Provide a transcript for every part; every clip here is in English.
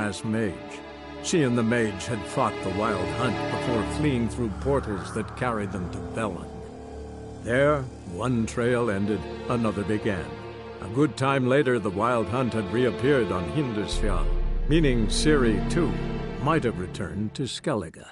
brass mage. She and the mage had fought the Wild Hunt before fleeing through portals that carried them to Velen. There, one trail ended, another began. A good time later, the Wild Hunt had reappeared on Hindisfjall, meaning Ciri, too, might have returned to Skellige.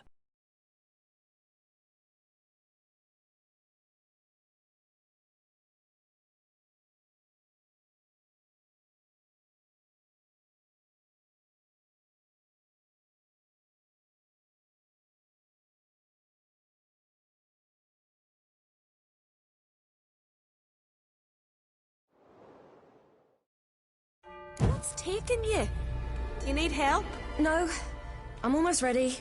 What's taking you? You need help? No, I'm almost ready.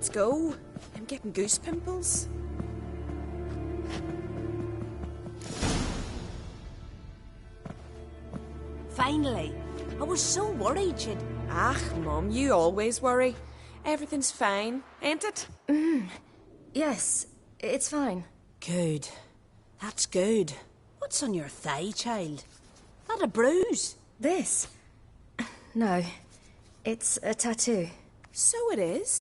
Let's go. I'm getting goose pimples. Finally. I was so worried you'd... Ah, Mum, you always worry. Everything's fine, ain't it? Yes, it's fine. Good. That's good. What's on your thigh, child? That a bruise? This? No, it's a tattoo. So it is.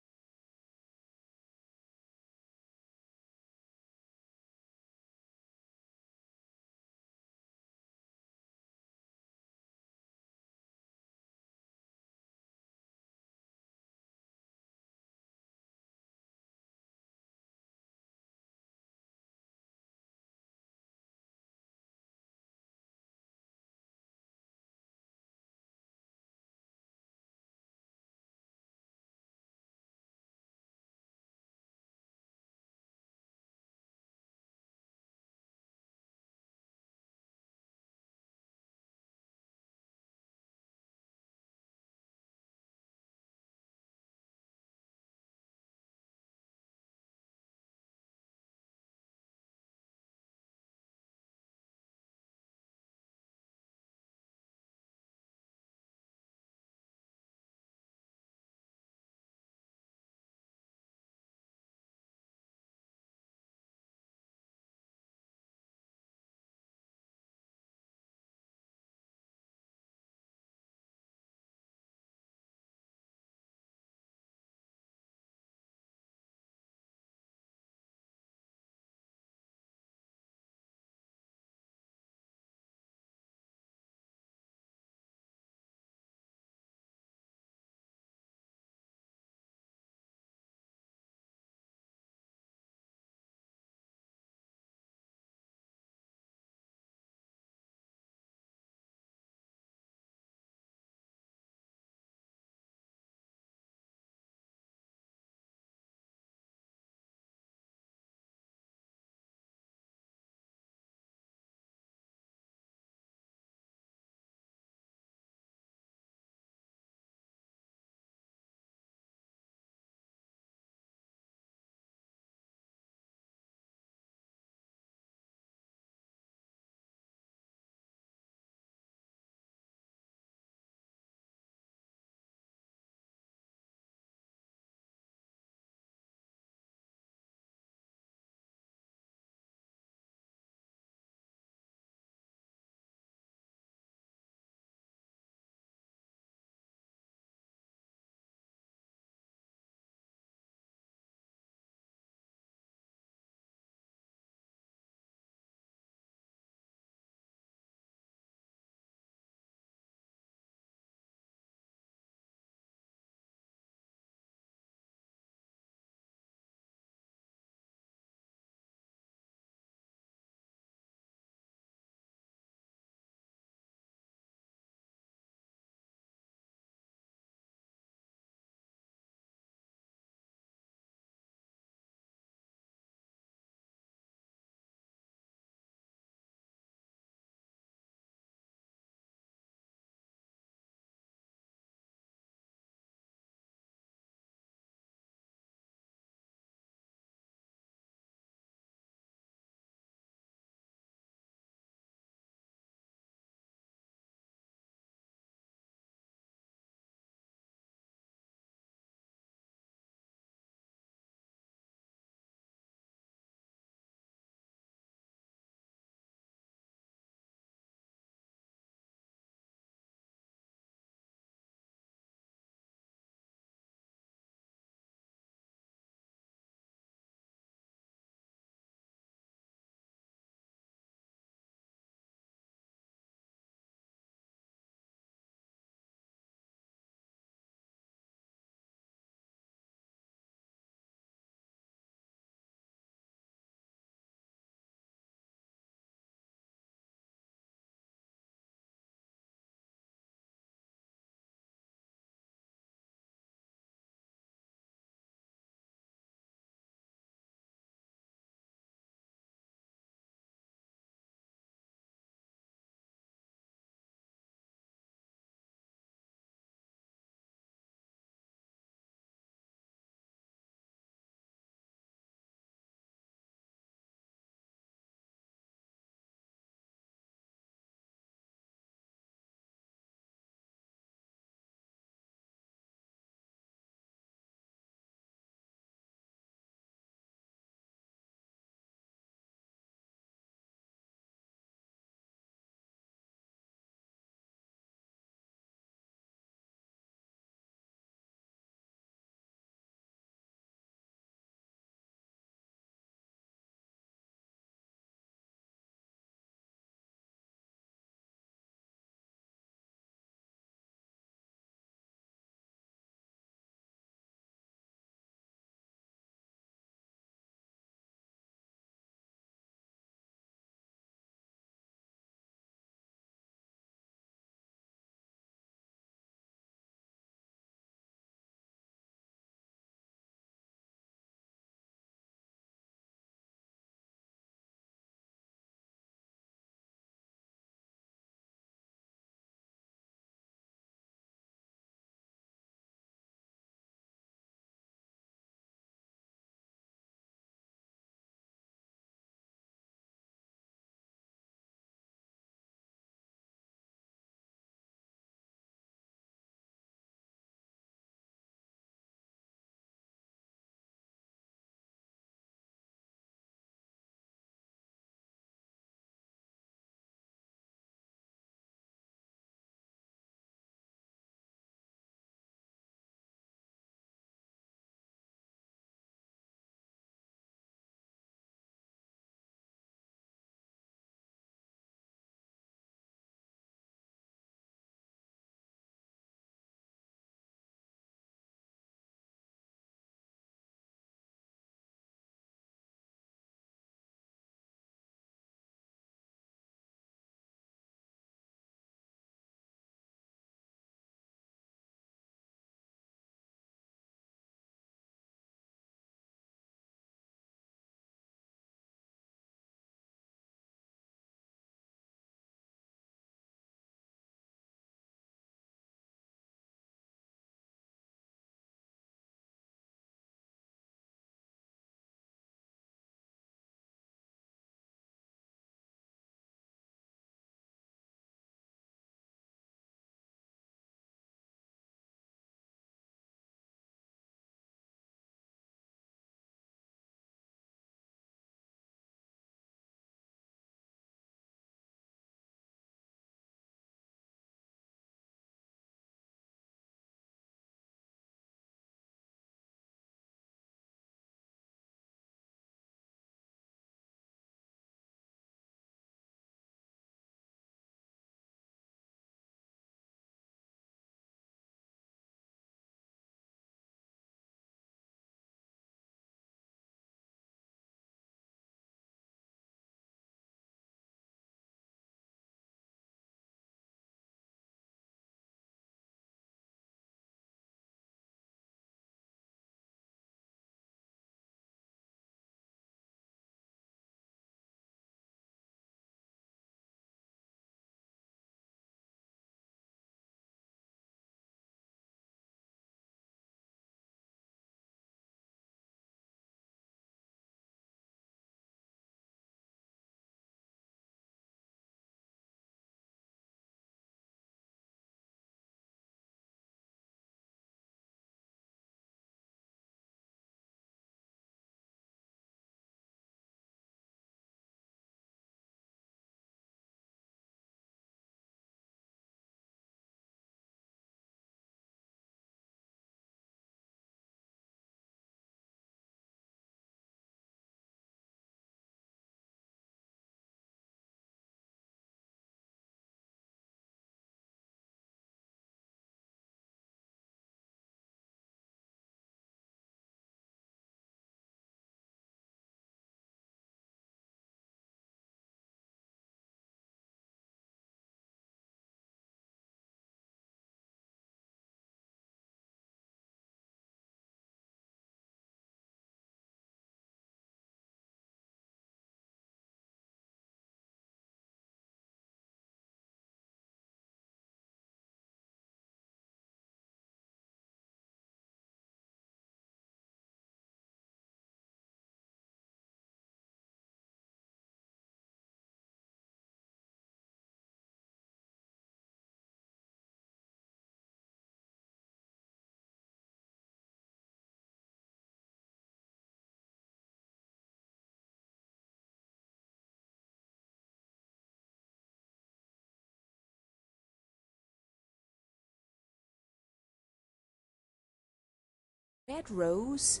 Red rose?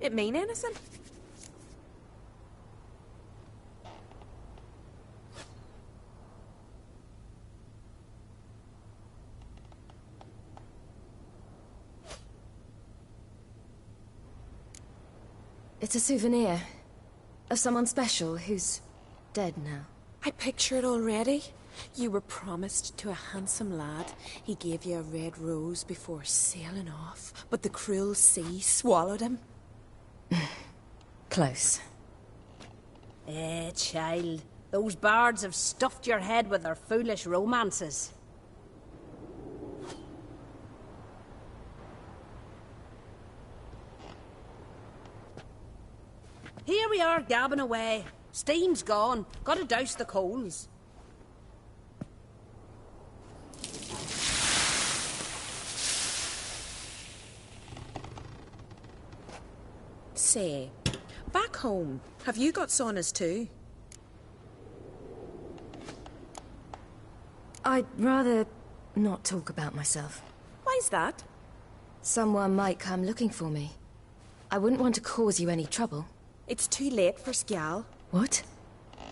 It mean anything? It's a souvenir of someone special who's dead now. I picture it already. You were promised to a handsome lad. He gave you a red rose before sailing off, but the cruel sea swallowed him. Close. Child. Those bards have stuffed your head with their foolish romances. Here we are, gabbing away. Steam's gone. Gotta douse the coals. Say, back home, have you got saunas too? I'd rather not talk about myself. Why's that? Someone might come looking for me. I wouldn't want to cause you any trouble. It's too late for Skjal. What?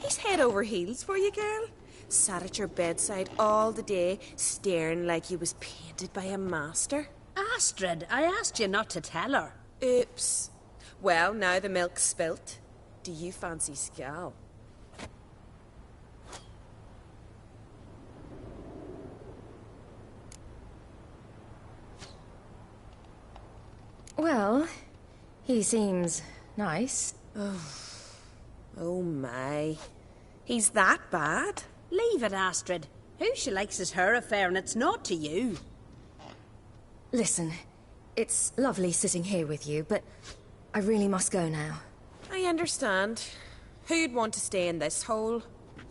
He's head over heels for you, girl. Sat at your bedside all the day, staring like you was painted by a master. Astrid, I asked you not to tell her. Oops. Well, now the milk's spilt. Do you fancy Skjal? Well, he seems nice. Oh my. He's that bad? Leave it, Astrid. Who she likes is her affair, and it's not to you. Listen, it's lovely sitting here with you, but I really must go now. I understand. Who'd want to stay in this hole?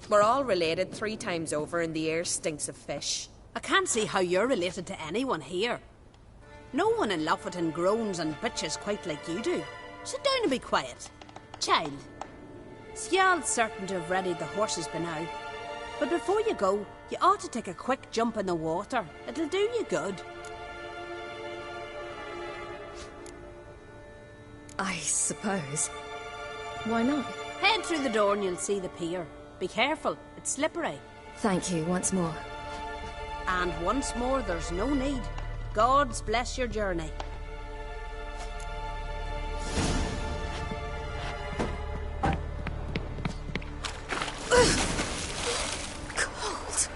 We're all related 3 times over and the air stinks of fish. I can't see how you're related to anyone here. No one in Lofferton groans and bitches quite like you do. Sit down and be quiet. Child, Skjal's certain to have readied the horses by now. But before you go, you ought to take a quick jump in the water. It'll do you good. I suppose. Why not? Head through the door and you'll see the pier. Be careful, it's slippery. Thank you once more. And once more, there's no need. Gods bless your journey. Cold.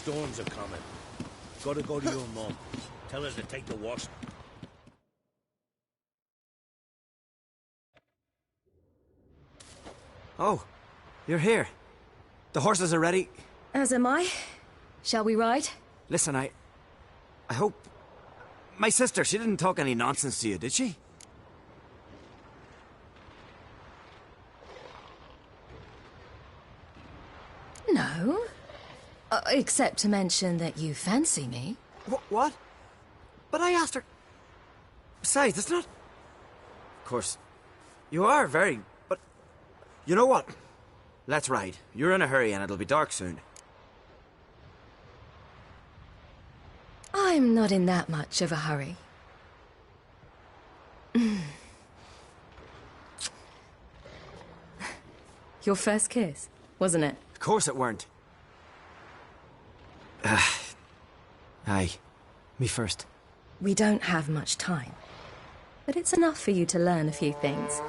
storms are coming. Gotta go to your mum. Tell her to take the worst. Oh, you're here. The horses are ready. As am I. Shall we ride? Listen, I hope... My sister, she didn't talk any nonsense to you, did she? No. Except to mention that you fancy me. What? But I asked her... Besides, it's not... Of course, you are very... But... You know what? Let's ride. You're in a hurry and it'll be dark soon. I'm not in that much of a hurry. Your first kiss, wasn't it? Of course it weren't. Aye. Me first. We don't have much time. But it's enough for you to learn a few things.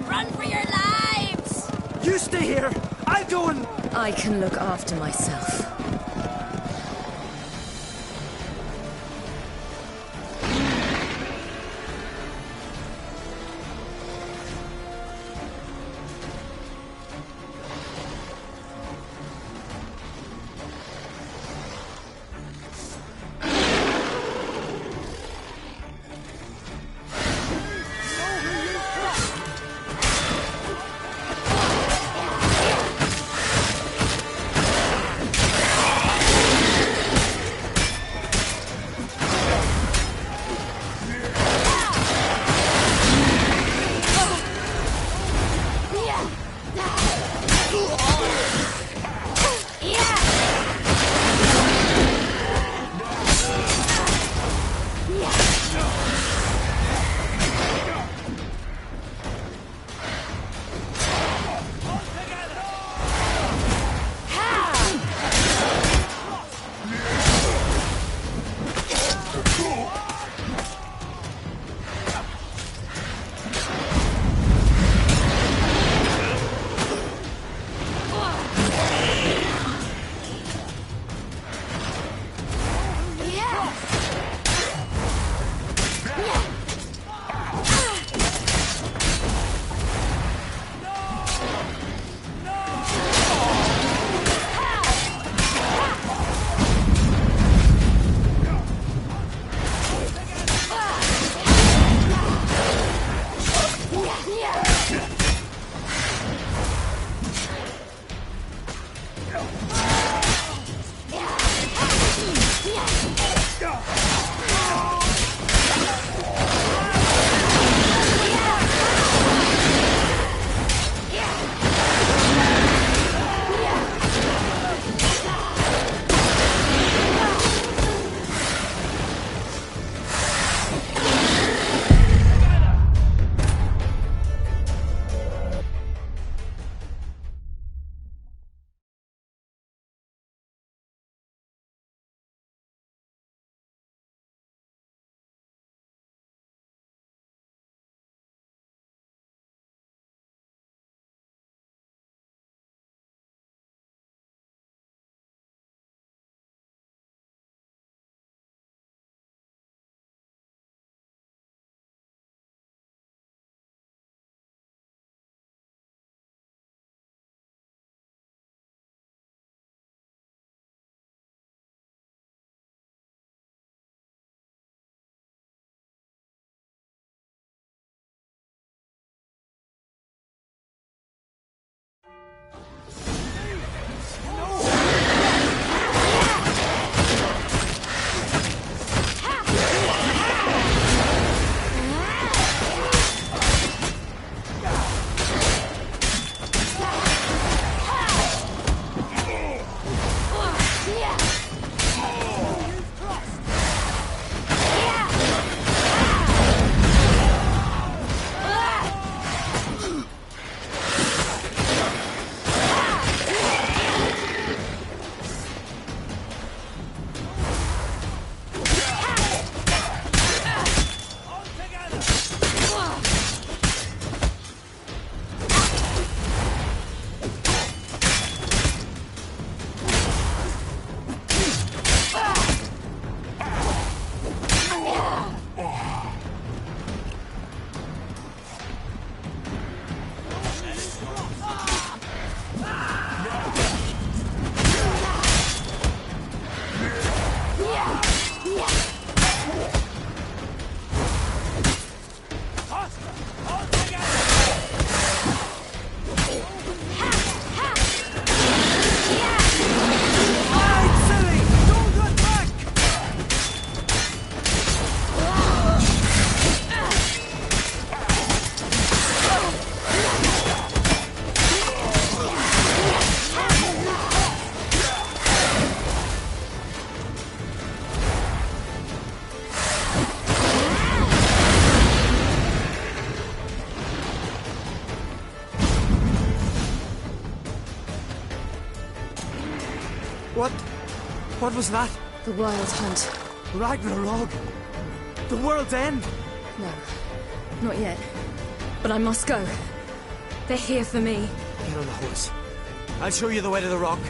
Run for your lives! You stay here! I'll go and... I can look after myself. What was that? The Wild Hunt. Ragnarok! The world's end! No, not yet. But I must go. They're here for me. Get on the horse. I'll show you the way to the rock.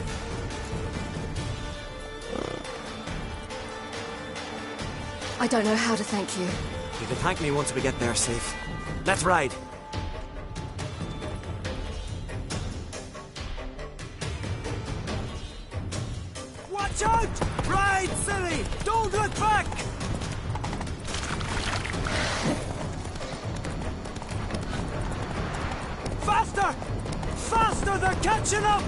I don't know how to thank you. You can thank me once we get there safe. Let's ride. Watch out! Ride, silly! Don't look back! Faster! Faster! They're catching up!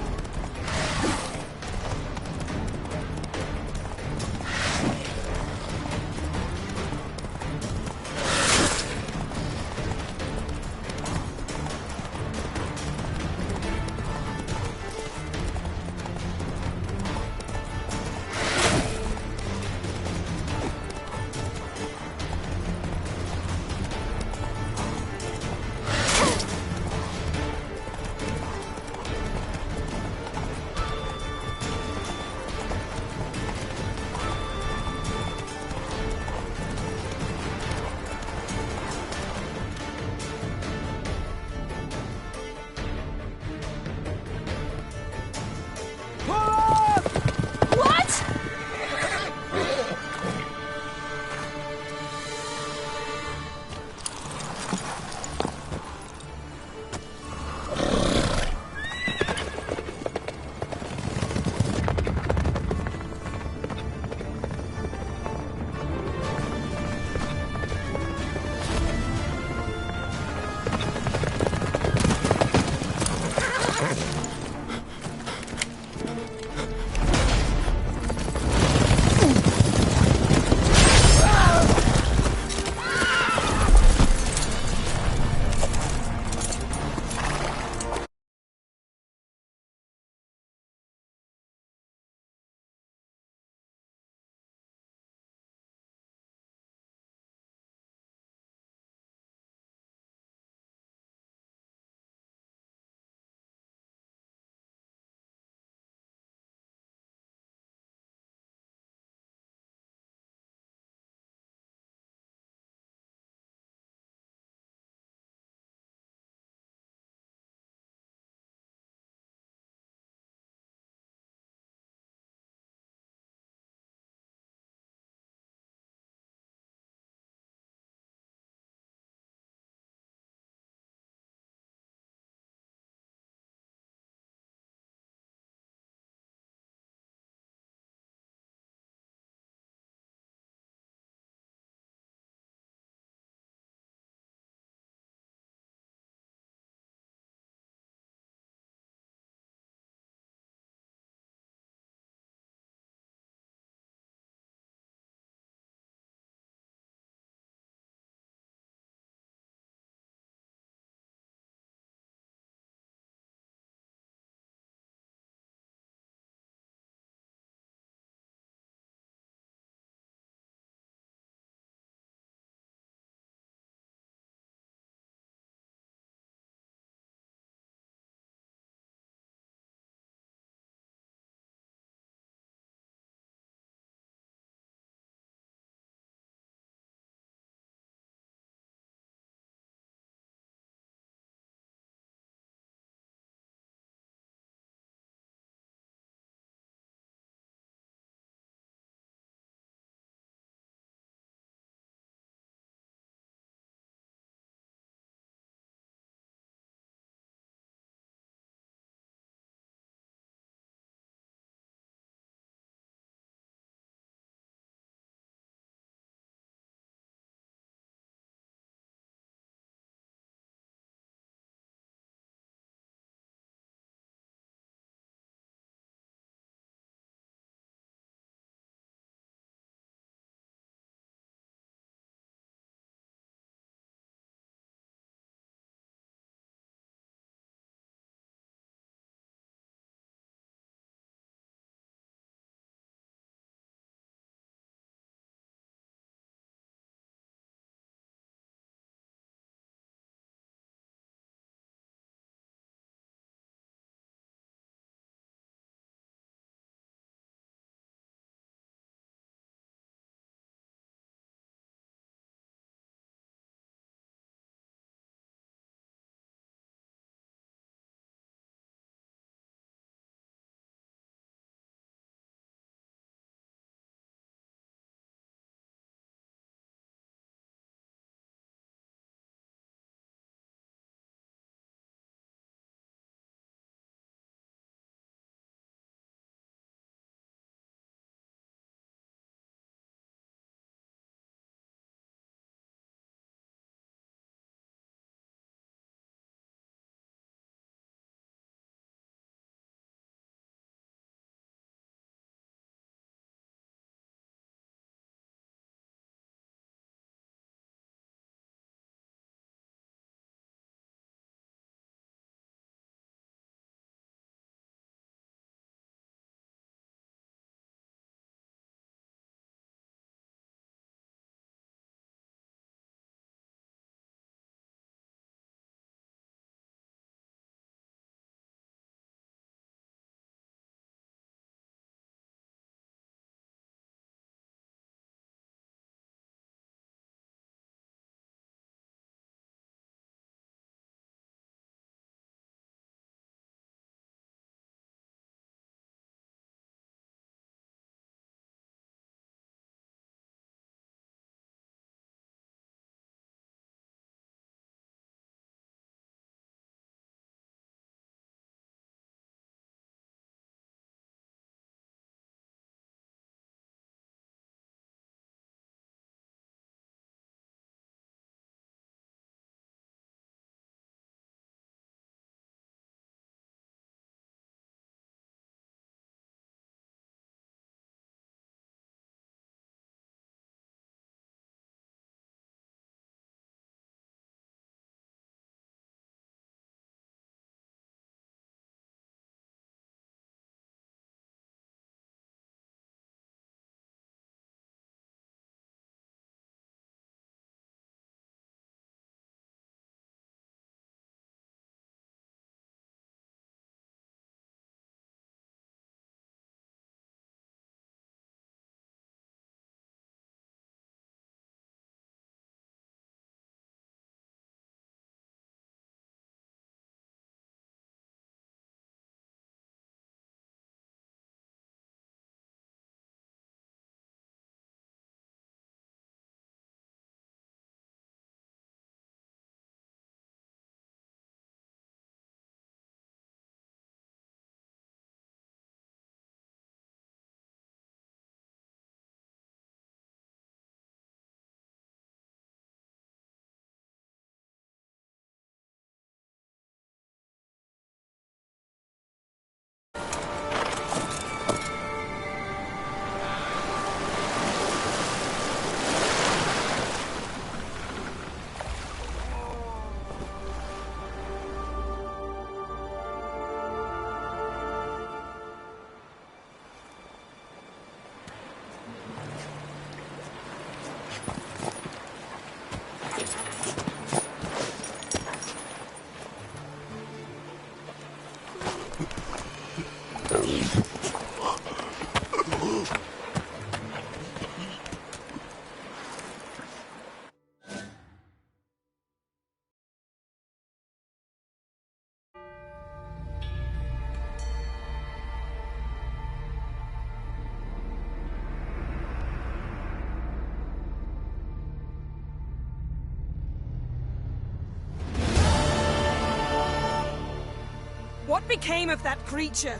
What became of that creature?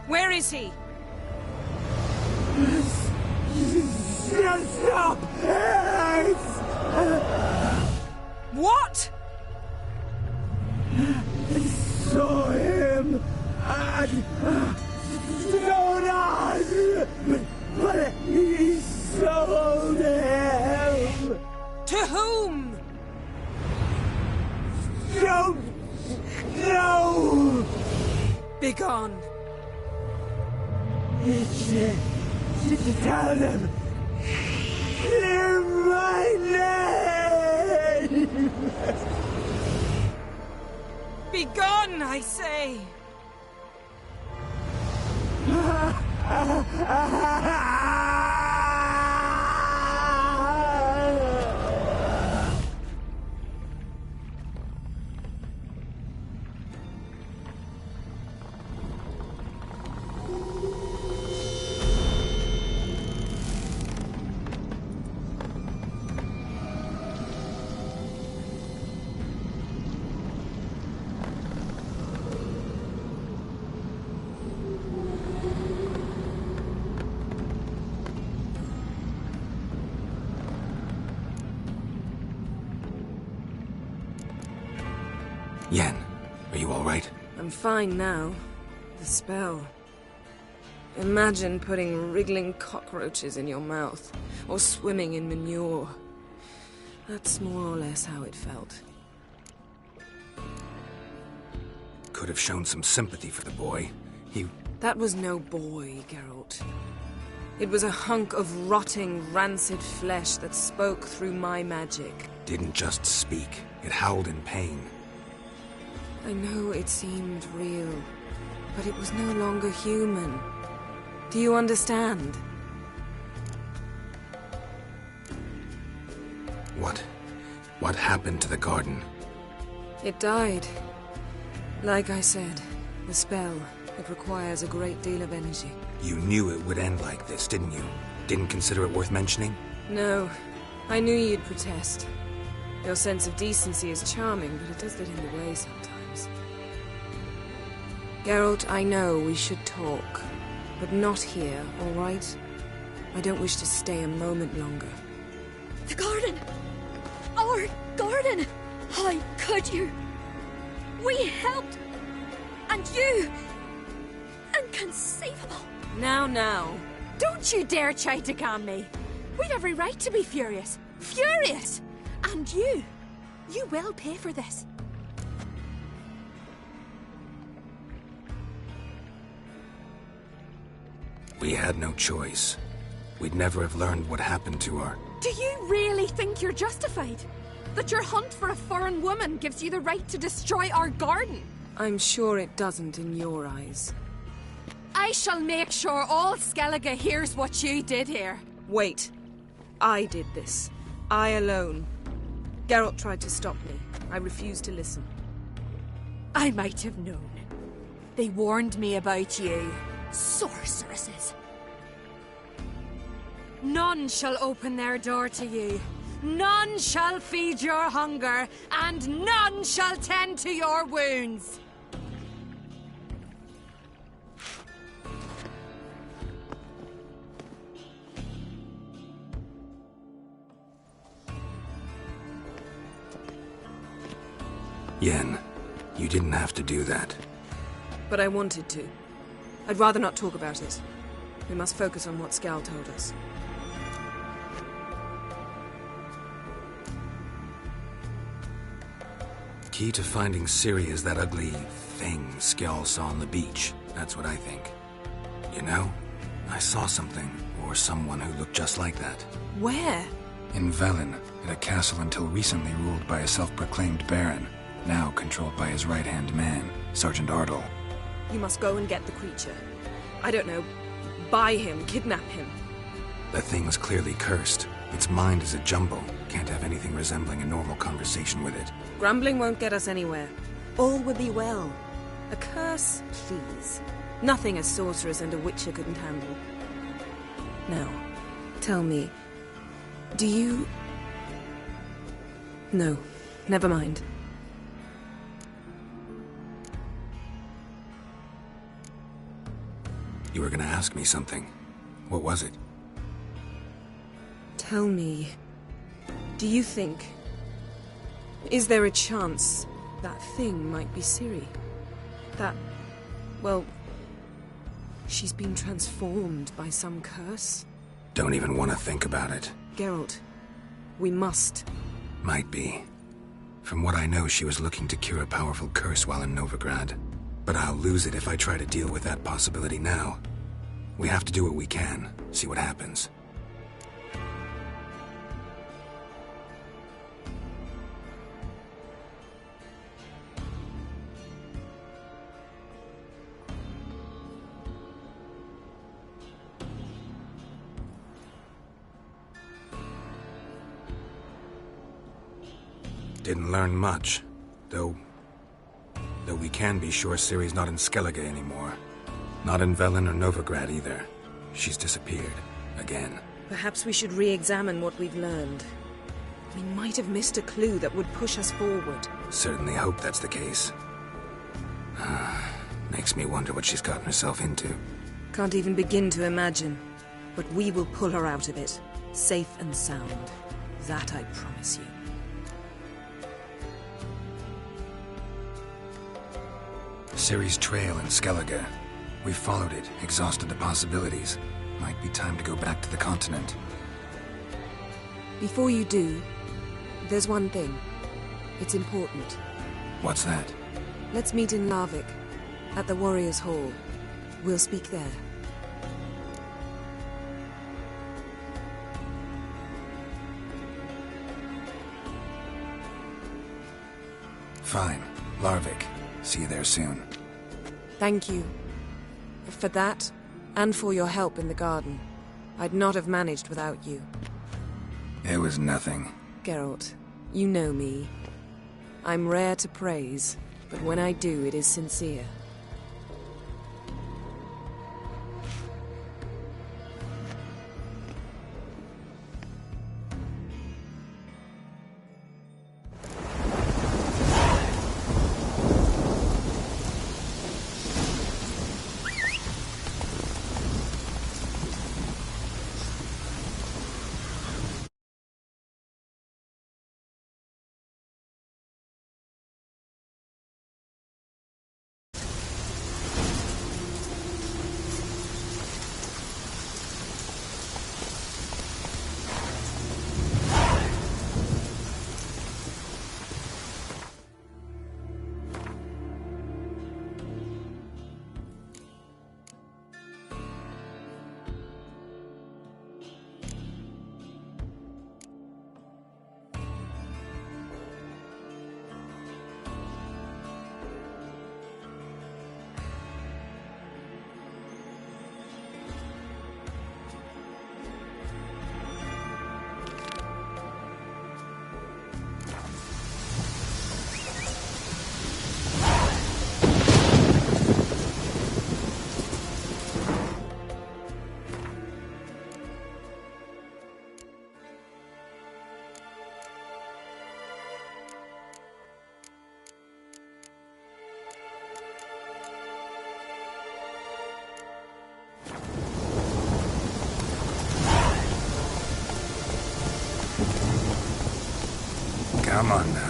Where is he? Stop! What? Saw him at Stonehouse, but he sold him. To whom? Don't know. Begone. Tell them. Clear my name. Begone, I say! Yen, are you all right? I'm fine now. The spell. Imagine putting wriggling cockroaches in your mouth, or swimming in manure. That's more or less how it felt. Could have shown some sympathy for the boy. That was no boy, Geralt. It was a hunk of rotting, rancid flesh that spoke through my magic. Didn't just speak. It howled in pain. I know it seemed real, but it was no longer human. Do you understand? What happened to the garden? It died. Like I said, the spell, it requires a great deal of energy. You knew it would end like this, didn't you? Didn't consider it worth mentioning? No, I knew you'd protest. Your sense of decency is charming, but it does get in the way sometimes. Geralt, I know we should talk, but not here, all right? I don't wish to stay a moment longer. The garden! Our garden! How could you? We helped! And you! Inconceivable! Now. Don't you dare try to calm me. We'd every right to be furious. Furious! And you will pay for this. We had no choice. We'd never have learned what happened to her. Do you really think you're justified? That your hunt for a foreign woman gives you the right to destroy our garden? I'm sure it doesn't in your eyes. I shall make sure all Skellige hears what you did here. Wait. I did this. I alone. Geralt tried to stop me. I refused to listen. I might have known. They warned me about you. Sorceresses. None shall open their door to you. None shall feed your hunger, and none shall tend to your wounds. Yen, you didn't have to do that. But I wanted to. I'd rather not talk about it. We must focus on what Skal told us. Key to finding Ciri is that ugly thing Skjall saw on the beach. That's what I think. You know, I saw something, or someone who looked just like that. Where? In Velen, at a castle until recently ruled by a self-proclaimed baron, now controlled by his right-hand man, Sergeant Ardle. You must go and get the creature. I don't know, buy him, kidnap him. The thing's clearly cursed. Its mind is a jumble. Can't have anything resembling a normal conversation with it. Grumbling won't get us anywhere. All will be well. A curse, please. Nothing a sorceress and a witcher couldn't handle. Now, tell me, do you... No, never mind. You were gonna ask me something. What was it? Tell me, do you think... Is there a chance that thing might be Ciri? That... well... she's been transformed by some curse? Don't even want to think about it. Geralt, we must. Might be. From what I know, she was looking to cure a powerful curse while in Novigrad. But I'll lose it if I try to deal with that possibility now. We have to do what we can, see what happens. Didn't learn much, though we can be sure Ciri's not in Skellige anymore. Not in Velen or Novigrad either. She's disappeared. Again. Perhaps we should re-examine what we've learned. We might have missed a clue that would push us forward. Certainly hope that's the case. Makes me wonder what she's gotten herself into. Can't even begin to imagine. But we will pull her out of it. Safe and sound. That I promise you. Ciri's trail in Skellige. We've followed it, exhausted the possibilities. Might be time to go back to the continent. Before you do, there's one thing. It's important. What's that? Let's meet in Larvik, at the Warriors' Hall. We'll speak there. Fine. Larvik. See you there soon. Thank you. For that, and for your help in the garden. I'd not have managed without you. It was nothing. Geralt, you know me. I'm rare to praise, but when I do, it is sincere. Come on now.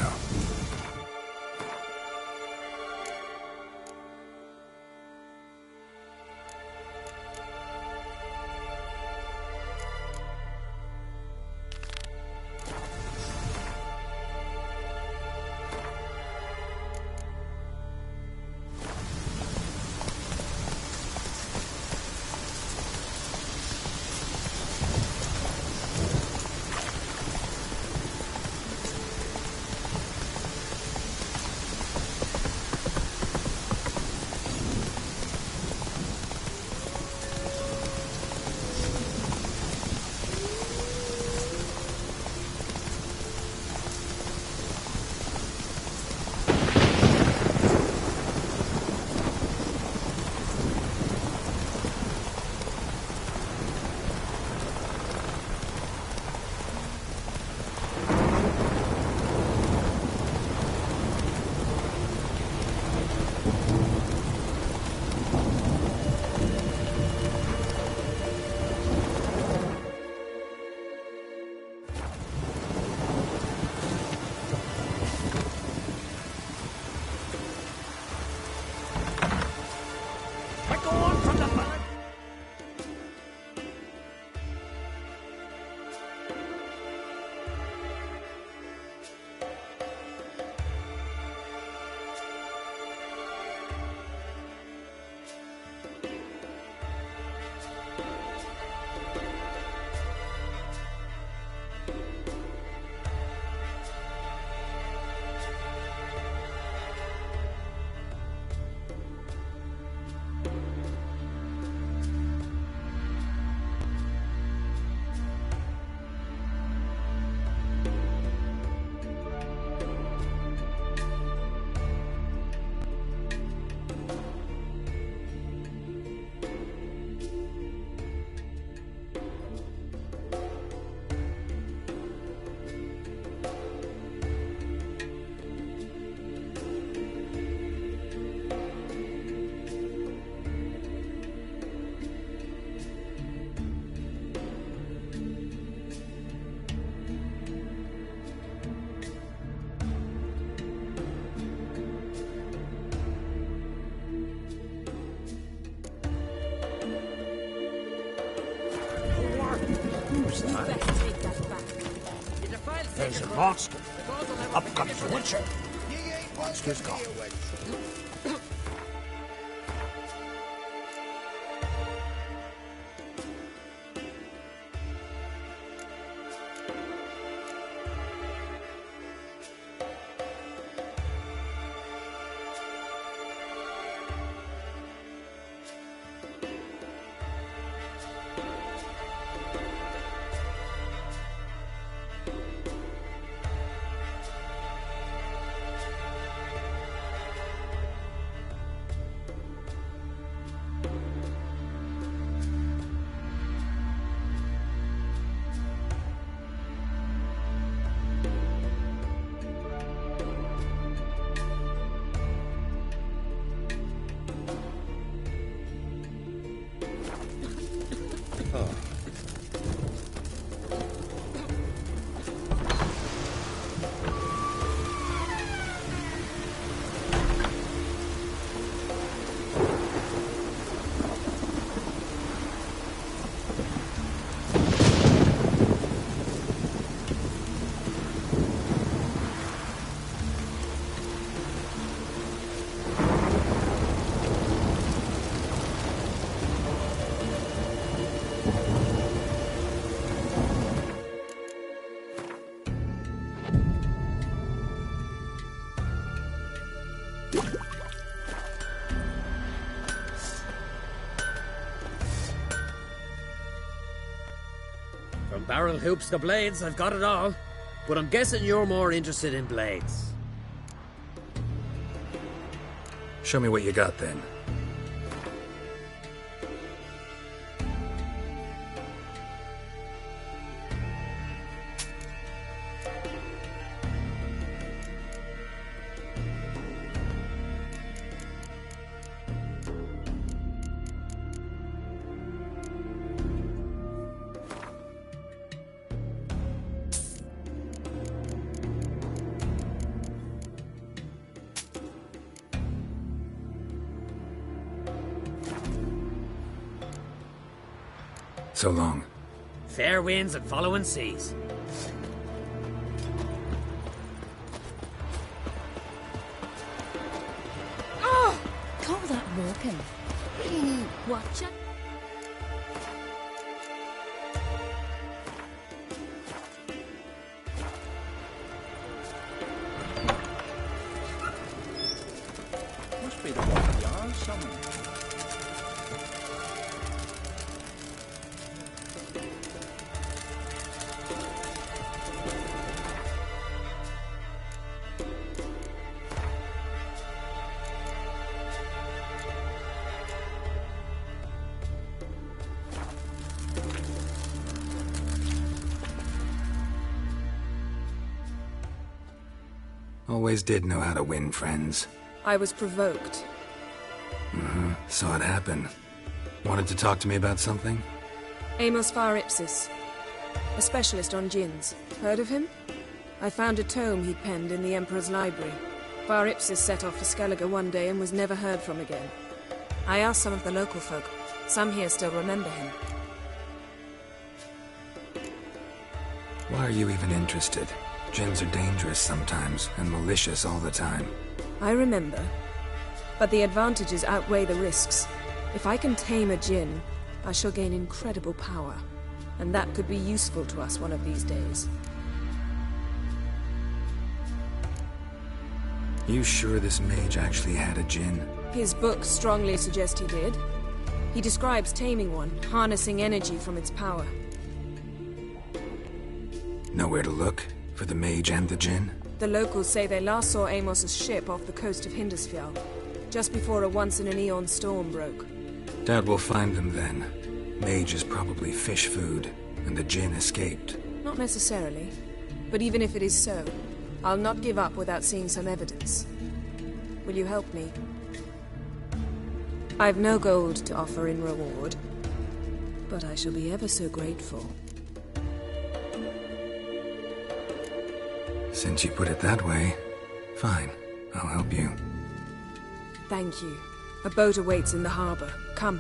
there's a monster. Up comes the Witcher. Monster's gone. From barrel hoops to blades, I've got it all. But I'm guessing you're more interested in blades. Show me what you got then. So long. Fair winds and following seas. Oh! Call that walking. Watch it. Must be the one yard somewhere. Always did know how to win friends. I was provoked. Saw it happen. Wanted to talk to me about something? Amos Far Ipsis, a specialist on djinns. Heard of him? I found a tome he'd penned in the Emperor's library. Far Ipsis set off for Skellige one day and was never heard from again. I asked some of the local folk. Some here still remember him. Why are you even interested? Djinns are dangerous sometimes, and malicious all the time. I remember. But the advantages outweigh the risks. If I can tame a djinn, I shall gain incredible power. And that could be useful to us one of these days. You sure this mage actually had a djinn? His books strongly suggest he did. He describes taming one, harnessing energy from its power. Nowhere to look? For the mage and the djinn? The locals say they last saw Amos's ship off the coast of Hindisfjall, just before a once-in-an-eon storm broke. Doubt we'll find them then. Mage is probably fish food, and the djinn escaped. Not necessarily. But even if it is so, I'll not give up without seeing some evidence. Will you help me? I've no gold to offer in reward, but I shall be ever so grateful. Since you put it that way, fine. I'll help you. Thank you. A boat awaits in the harbor. Come.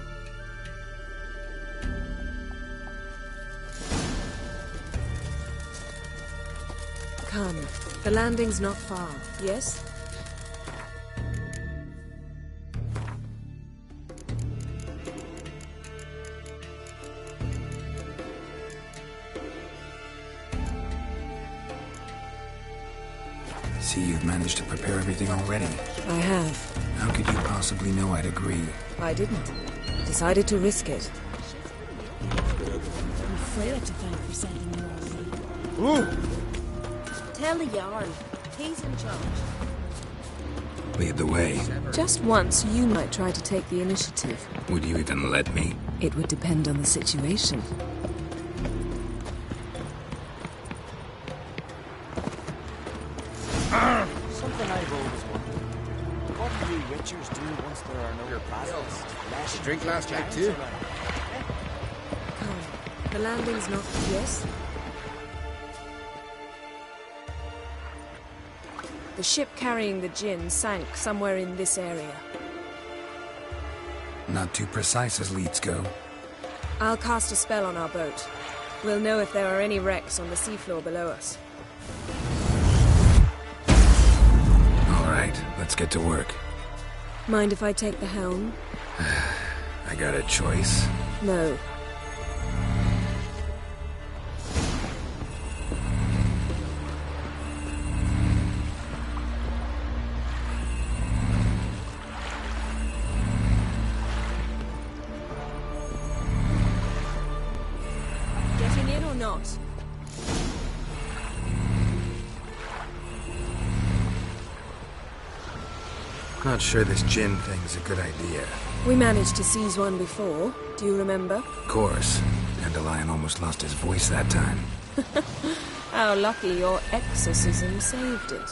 Come. The landing's not far, yes? See, you've managed to prepare everything already. I have. How could you possibly know I'd agree? I didn't. Decided to risk it. I'm afraid to thank for sending you already. Tell the Jarl. He's in charge. Lead the way. Just once, you might try to take the initiative. Would you even let me? It would depend on the situation. Something I've always wondered. What do you witchers do once there are no battles? Did you drink last night too? Come. The landing's not... Yes? The ship carrying the gin sank somewhere in this area. Not too precise as leads go. I'll cast a spell on our boat. We'll know if there are any wrecks on the seafloor below us. All right, let's get to work. Mind if I take the helm? I got a choice. No. Getting in or not? Not sure this gin thing's a good idea. We managed to seize one before. Do you remember? Of course. Dandelion almost lost his voice that time. How lucky your exorcism saved it.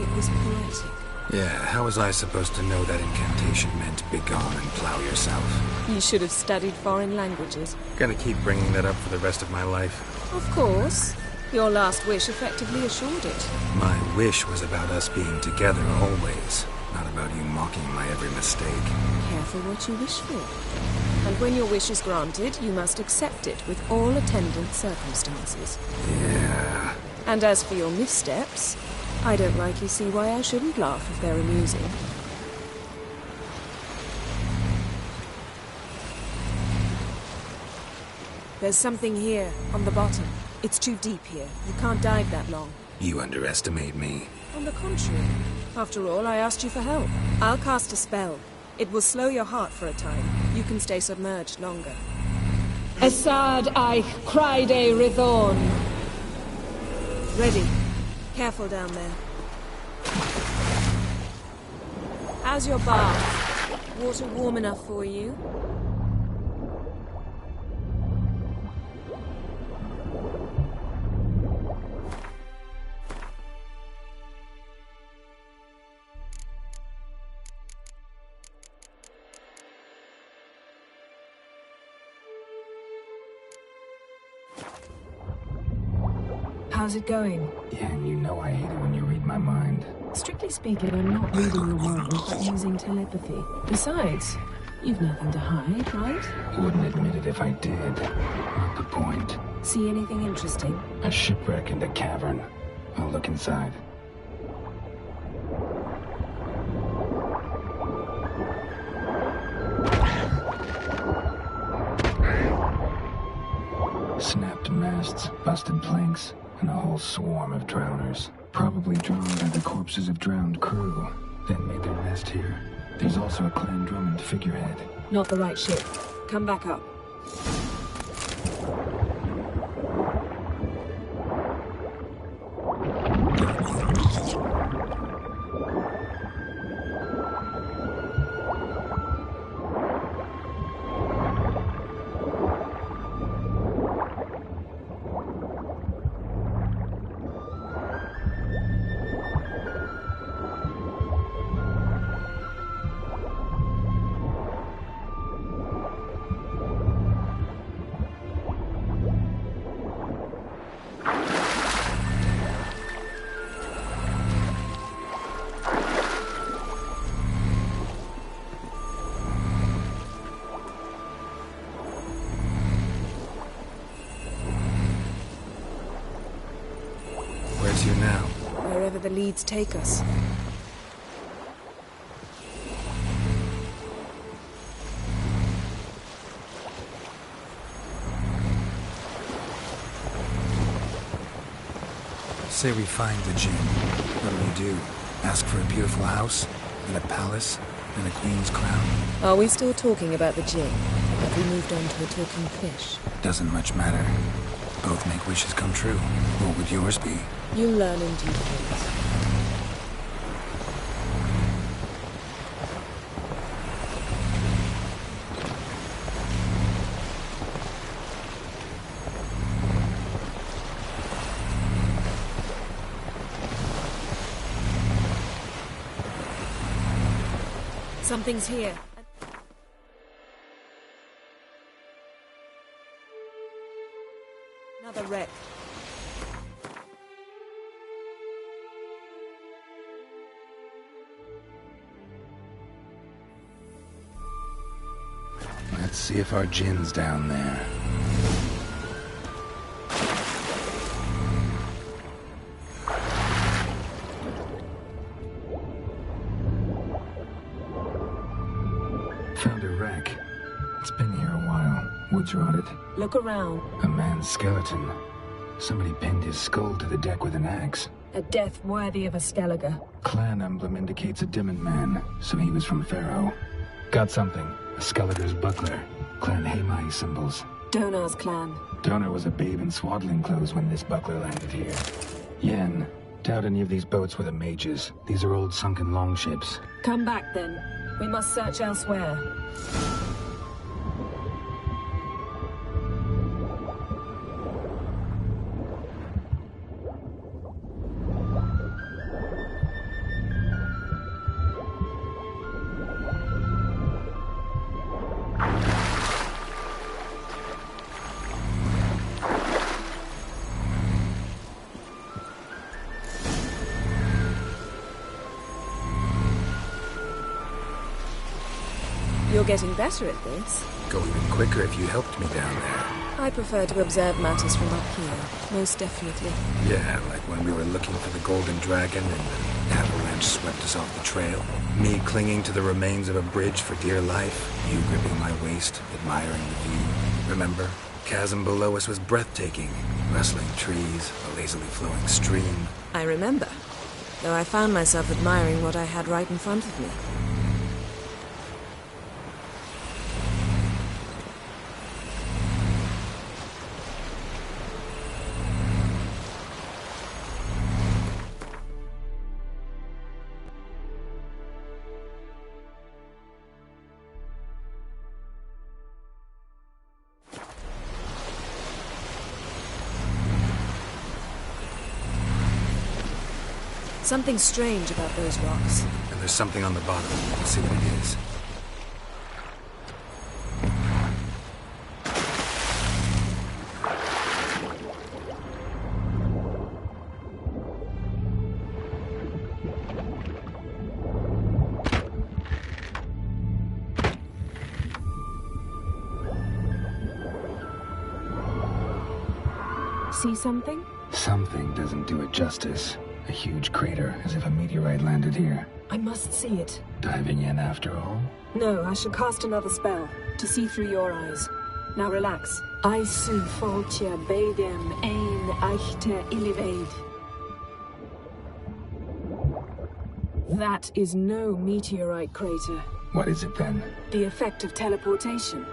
It was poetic. Yeah, how was I supposed to know that incantation meant begone and plow yourself? You should have studied foreign languages. Gonna keep bringing that up for the rest of my life. Of course. Your last wish effectively assured it. My wish was about us being together always, not about you mocking my every mistake. Careful what you wish for. And when your wish is granted, you must accept it with all attendant circumstances. Yeah. And as for your missteps, I don't rightly see why I shouldn't laugh if they're amusing. There's something here, on the bottom. It's too deep here. You can't dive that long. You underestimate me. On the contrary. After all, I asked you for help. I'll cast a spell. It will slow your heart for a time. You can stay submerged longer. Assad I cried a Rithorn. Ready. Careful down there. How's your bath? Water warm enough for you? How's it going? Yeah, and you know I hate it when you read my mind. Strictly speaking, I'm not reading the world, but using telepathy. Besides, you've nothing to hide, right? Wouldn't admit it if I did. Not the point. See anything interesting? A shipwreck and a cavern. I'll look inside. Snapped masts, busted planks, and a whole swarm of drowners. Probably drawn by the corpses of drowned crew, then made their nest here. There's also a Clan Drummond figurehead. Not the right ship. Come back up. wherever the leads take us. Say we find the Jinn. What do we do? Ask for a beautiful house? And a palace? And a queen's crown? Are we still talking about the Jinn? Have we moved on to a talking fish? Doesn't much matter. Both make wishes come true. What would yours be? You'll learn in due course. Something's here. Another wreck. Let's see if our Jinn's down there. Found a wreck. It's been here a while. Wood's rotted. Look around. A man's skeleton. Somebody pinned his skull to the deck with an axe. A death worthy of a Skellige. Clan emblem indicates a Dimmen man, so he was from Pharaoh. Got something. A Skellige's buckler. Clan Hamai symbols. Donar's clan. Donar was a babe in swaddling clothes when this buckler landed here. Yen. Doubt any of these boats were the mages. These are old sunken longships. Come back then. We must search elsewhere. You're getting better at this. Go even quicker if you helped me down there. I prefer to observe matters from up here, most definitely. Yeah, like when we were looking for the Golden Dragon and the avalanche swept us off the trail. Me clinging to the remains of a bridge for dear life. You gripping my waist, admiring the view. Remember? Chasm below us was breathtaking. Rustling trees, a lazily flowing stream. I remember, though I found myself admiring what I had right in front of me. Something strange about those rocks. And there's something on the bottom. Let's see what it is. See something? Something doesn't do it justice. A huge crater, as if a meteorite landed here. I must see it. Diving in after all? No, I shall cast another spell, to see through your eyes. Now relax. Aisu foltja beidem ein eichte iliveid. That is no meteorite crater. What is it then? The effect of teleportation.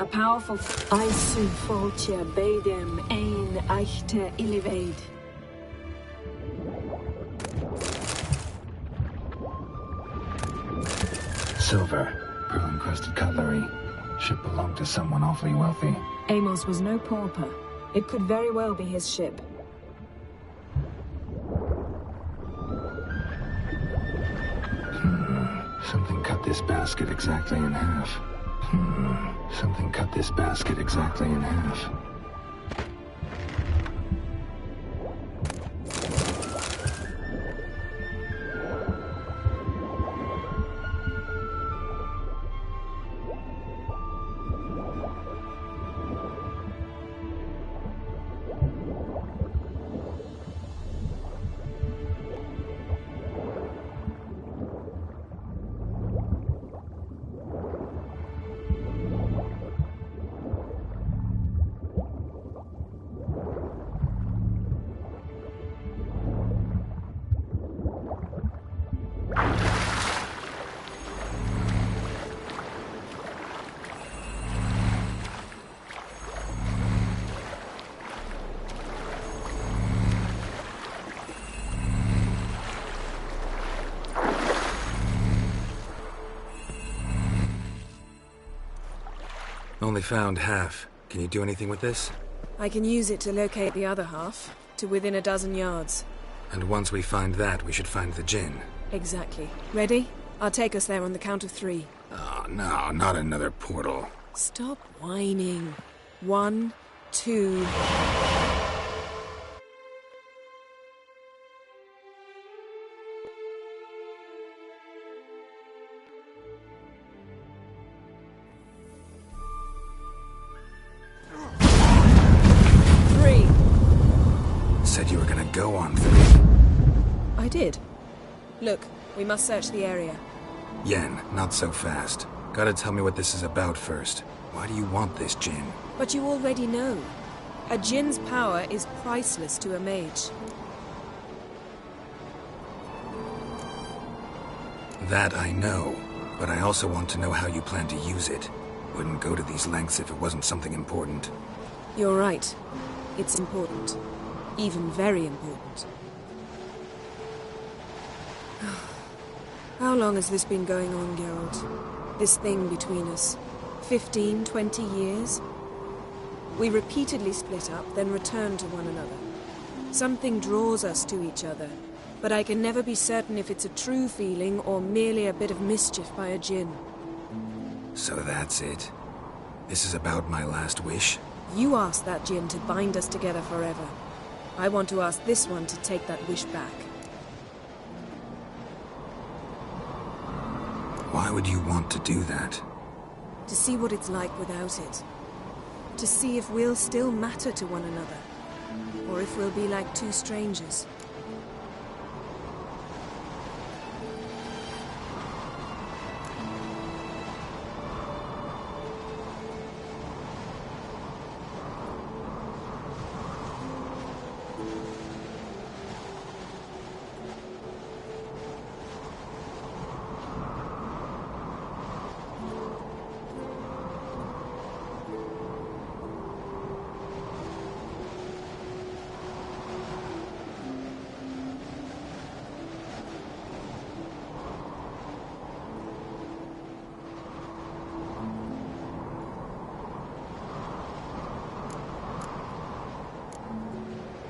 A powerful Aisu foltja beidem ein eichte iliveid. Silver, pearl-encrusted cutlery. Ship belonged to someone awfully wealthy. Amos was no pauper. It could very well be his ship. Something cut this basket exactly in half. Something cut this basket exactly in half. Only found half. Can you do anything with this? I can use it to locate the other half, to within a dozen yards. And once we find that, we should find the Jinn. Exactly. Ready? I'll take us there on the count of 3. Oh, no, not another portal. Stop whining. 1, 2... Said you were gonna go on 3. I did. Look, we must search the area. Yen, not so fast. Gotta tell me what this is about first. Why do you want this Jinn? But you already know. A Jinn's power is priceless to a mage. That I know, but I also want to know how you plan to use it. Wouldn't go to these lengths if it wasn't something important. You're right. It's important. Even very important. How long has this been going on, Geralt? This thing between us? 15, 20 years? We repeatedly split up, then return to one another. Something draws us to each other, but I can never be certain if it's a true feeling or merely a bit of mischief by a Jinn. So that's it? This is about my last wish? You asked that Jinn to bind us together forever. I want to ask this one to take that wish back. Why would you want to do that? To see what it's like without it. To see if we'll still matter to one another. Or if we'll be like two strangers.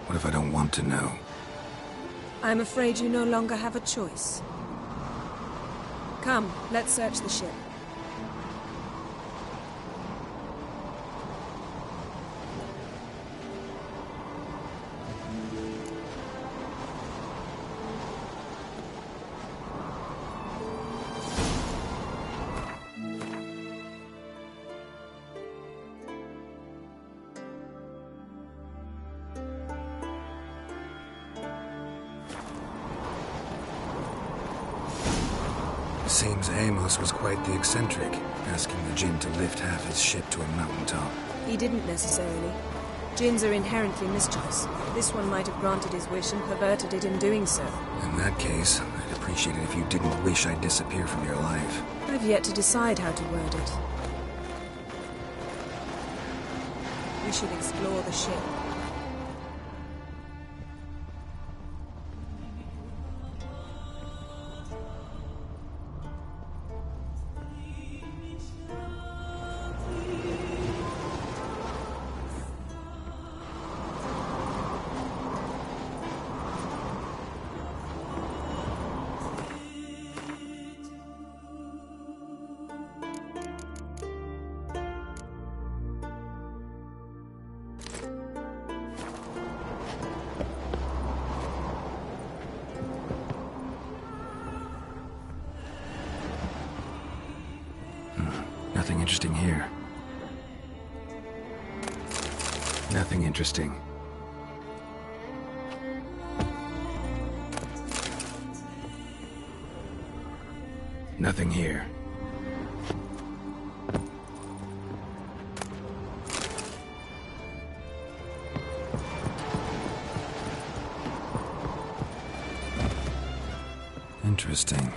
What if I don't want to know? I'm afraid you no longer have a choice. Come, let's search the ship. Seems Amos was quite the eccentric, asking the Jinn to lift half his ship to a mountaintop. He didn't necessarily. Jinns are inherently mischievous. This one might have granted his wish and perverted it in doing so. In that case, I'd appreciate it if you didn't wish I'd disappear from your life. I've yet to decide how to word it. We should explore the ship. Nothing interesting here. Nothing interesting. Nothing here. Interesting.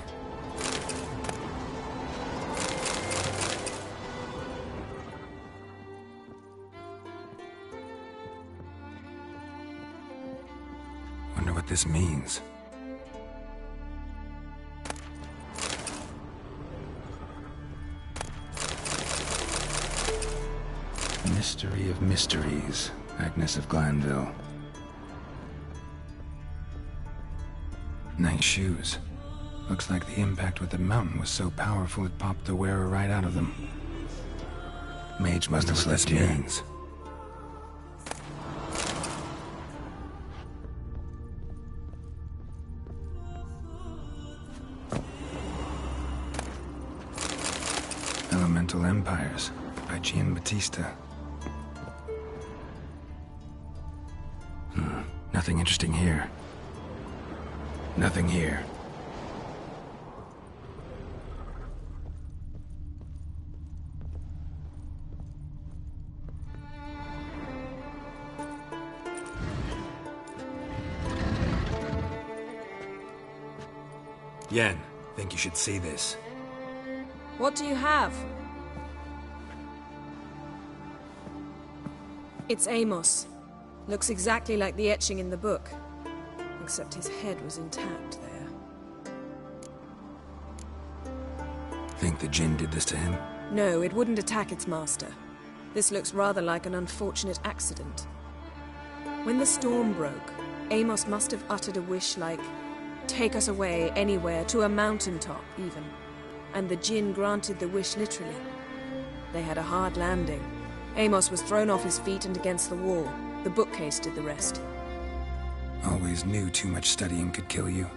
Wonder what this means. Mystery of mysteries, Agnes of Glanville. Nice shoes. Looks like the impact with the mountain was so powerful it popped the wearer right out of them. Mage must have slept here. Elemental Empires by Giambattista. Nothing interesting here. Nothing here. Yen, think you should see this. What do you have? It's Amos. Looks exactly like the etching in the book. Except his head was intact there. Think the Jinn did this to him? No, it wouldn't attack its master. This looks rather like an unfortunate accident. When the storm broke, Amos must have uttered a wish like, "Take us away, anywhere, to a mountaintop, even." And the Jinn granted the wish literally. They had a hard landing. Amos was thrown off his feet and against the wall. The bookcase did the rest. Always knew too much studying could kill you.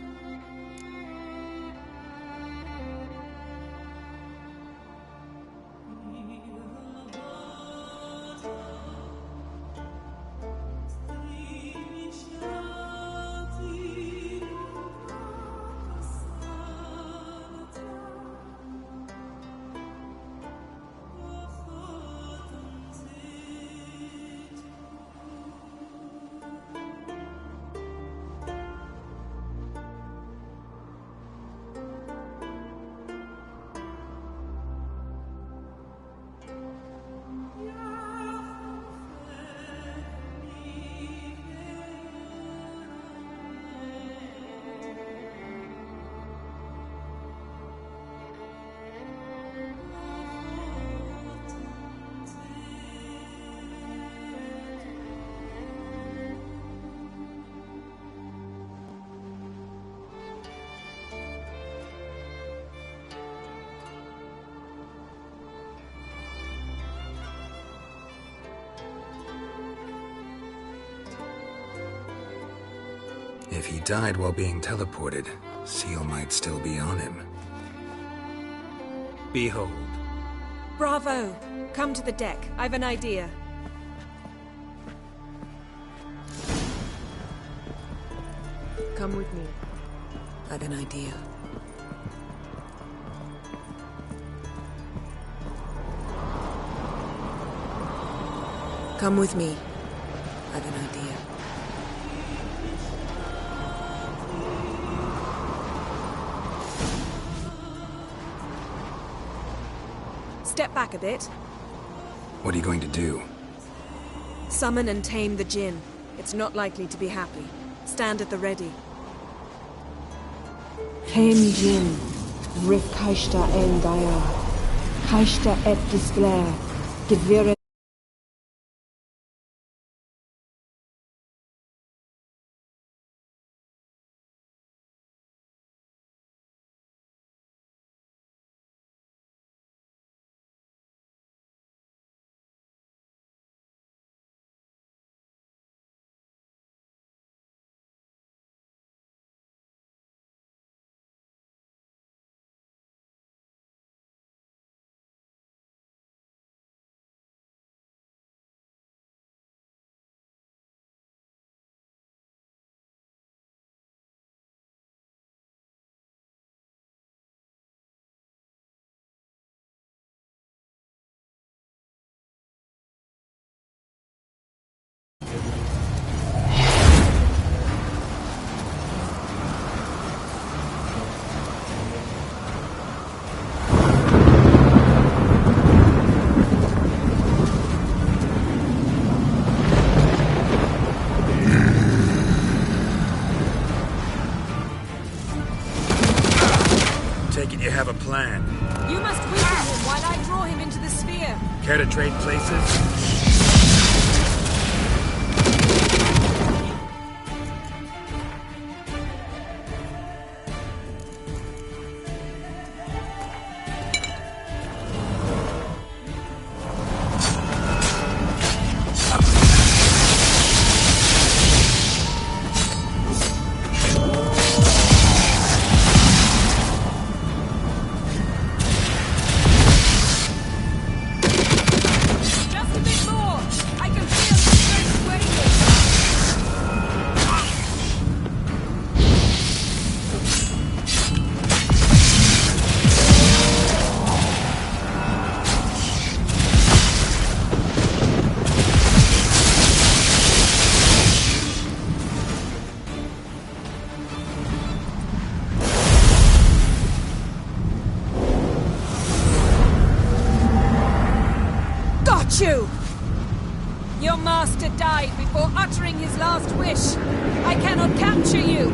If he died while being teleported, Seal might still be on him. Behold. Bravo! Come to the deck. I've an idea. Come with me. I've an idea. Come with me. I've an idea. Step back a bit. What are you going to do? Summon and tame the Jinn. It's not likely to be happy. Stand at the ready. Tame Jinn, Rif Kaishta El Daya, Kaishta et Displair, Gewirre. You have a plan. You must weaken him while I draw him into the sphere. Care to trade places? hate you! Your master died before uttering his last wish. I cannot capture you.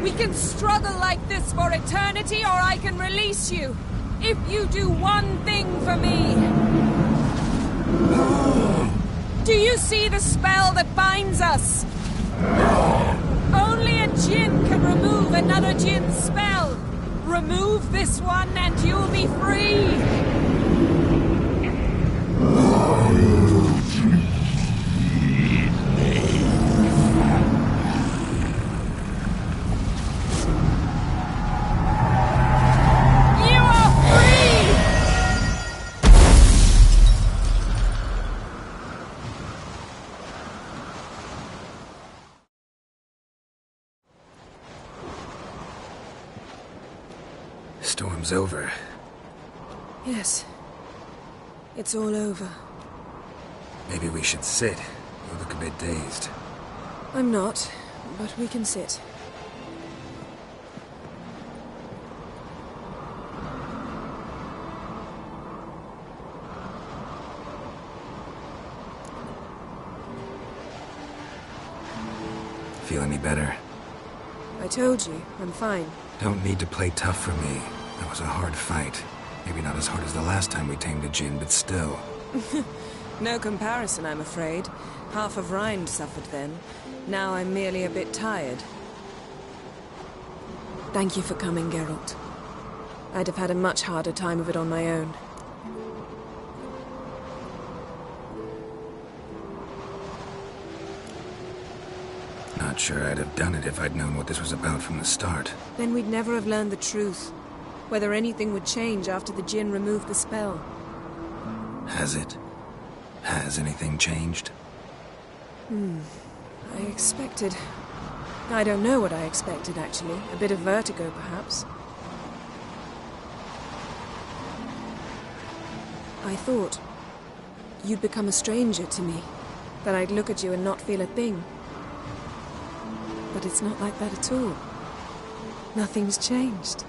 We can struggle like this for eternity, or I can release you. If you do one thing for me. Do you see the spell that binds us? Only a djinn can remove another djinn's spell. Remove this one and you'll be free. You are free! Storm's over. Yes. It's all over. Maybe we should sit. You look a bit dazed. I'm not, but we can sit. Feel any better? I told you, I'm fine. Don't need to play tough for me. That was a hard fight. Maybe not as hard as the last time we tamed a djinn, but still. No comparison, I'm afraid. Half of Rind suffered then. Now I'm merely a bit tired. Thank you for coming, Geralt. I'd have had a much harder time of it on my own. Not sure I'd have done it if I'd known what this was about from the start. Then we'd never have learned the truth. Whether anything would change after the djinn removed the spell. Has it? Has anything changed? I expected... I don't know what I expected, actually. A bit of vertigo, perhaps. I thought you'd become a stranger to me. That I'd look at you and not feel a thing. But it's not like that at all. Nothing's changed.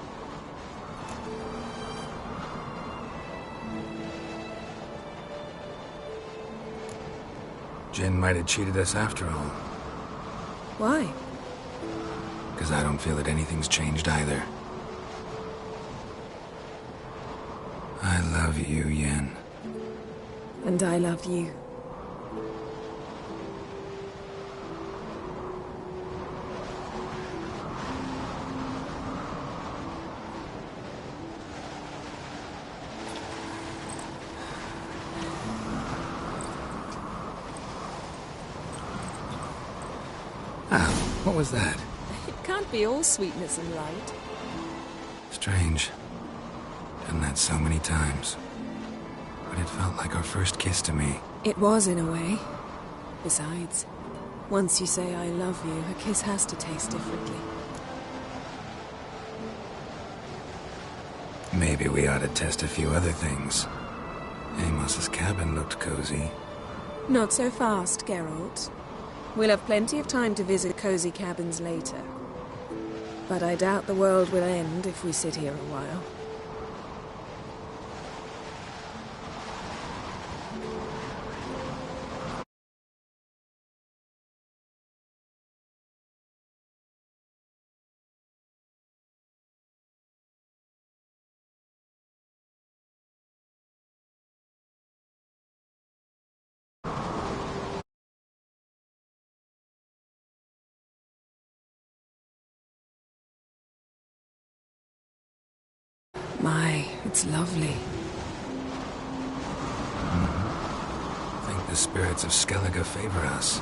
Jinn might have cheated us after all. Why? Because I don't feel that anything's changed either. I love you, Yen. And I love you. What was that? It can't be all sweetness and light. Strange. Done that so many times. But it felt like our first kiss to me. It was, in a way. Besides, once you say I love you, a kiss has to taste differently. Maybe we ought to test a few other things. Amos's cabin looked cozy. Not so fast, Geralt. We'll have plenty of time to visit cozy cabins later. But I doubt the world will end if we sit here a while. My, it's lovely. I think the spirits of Skellige favor us.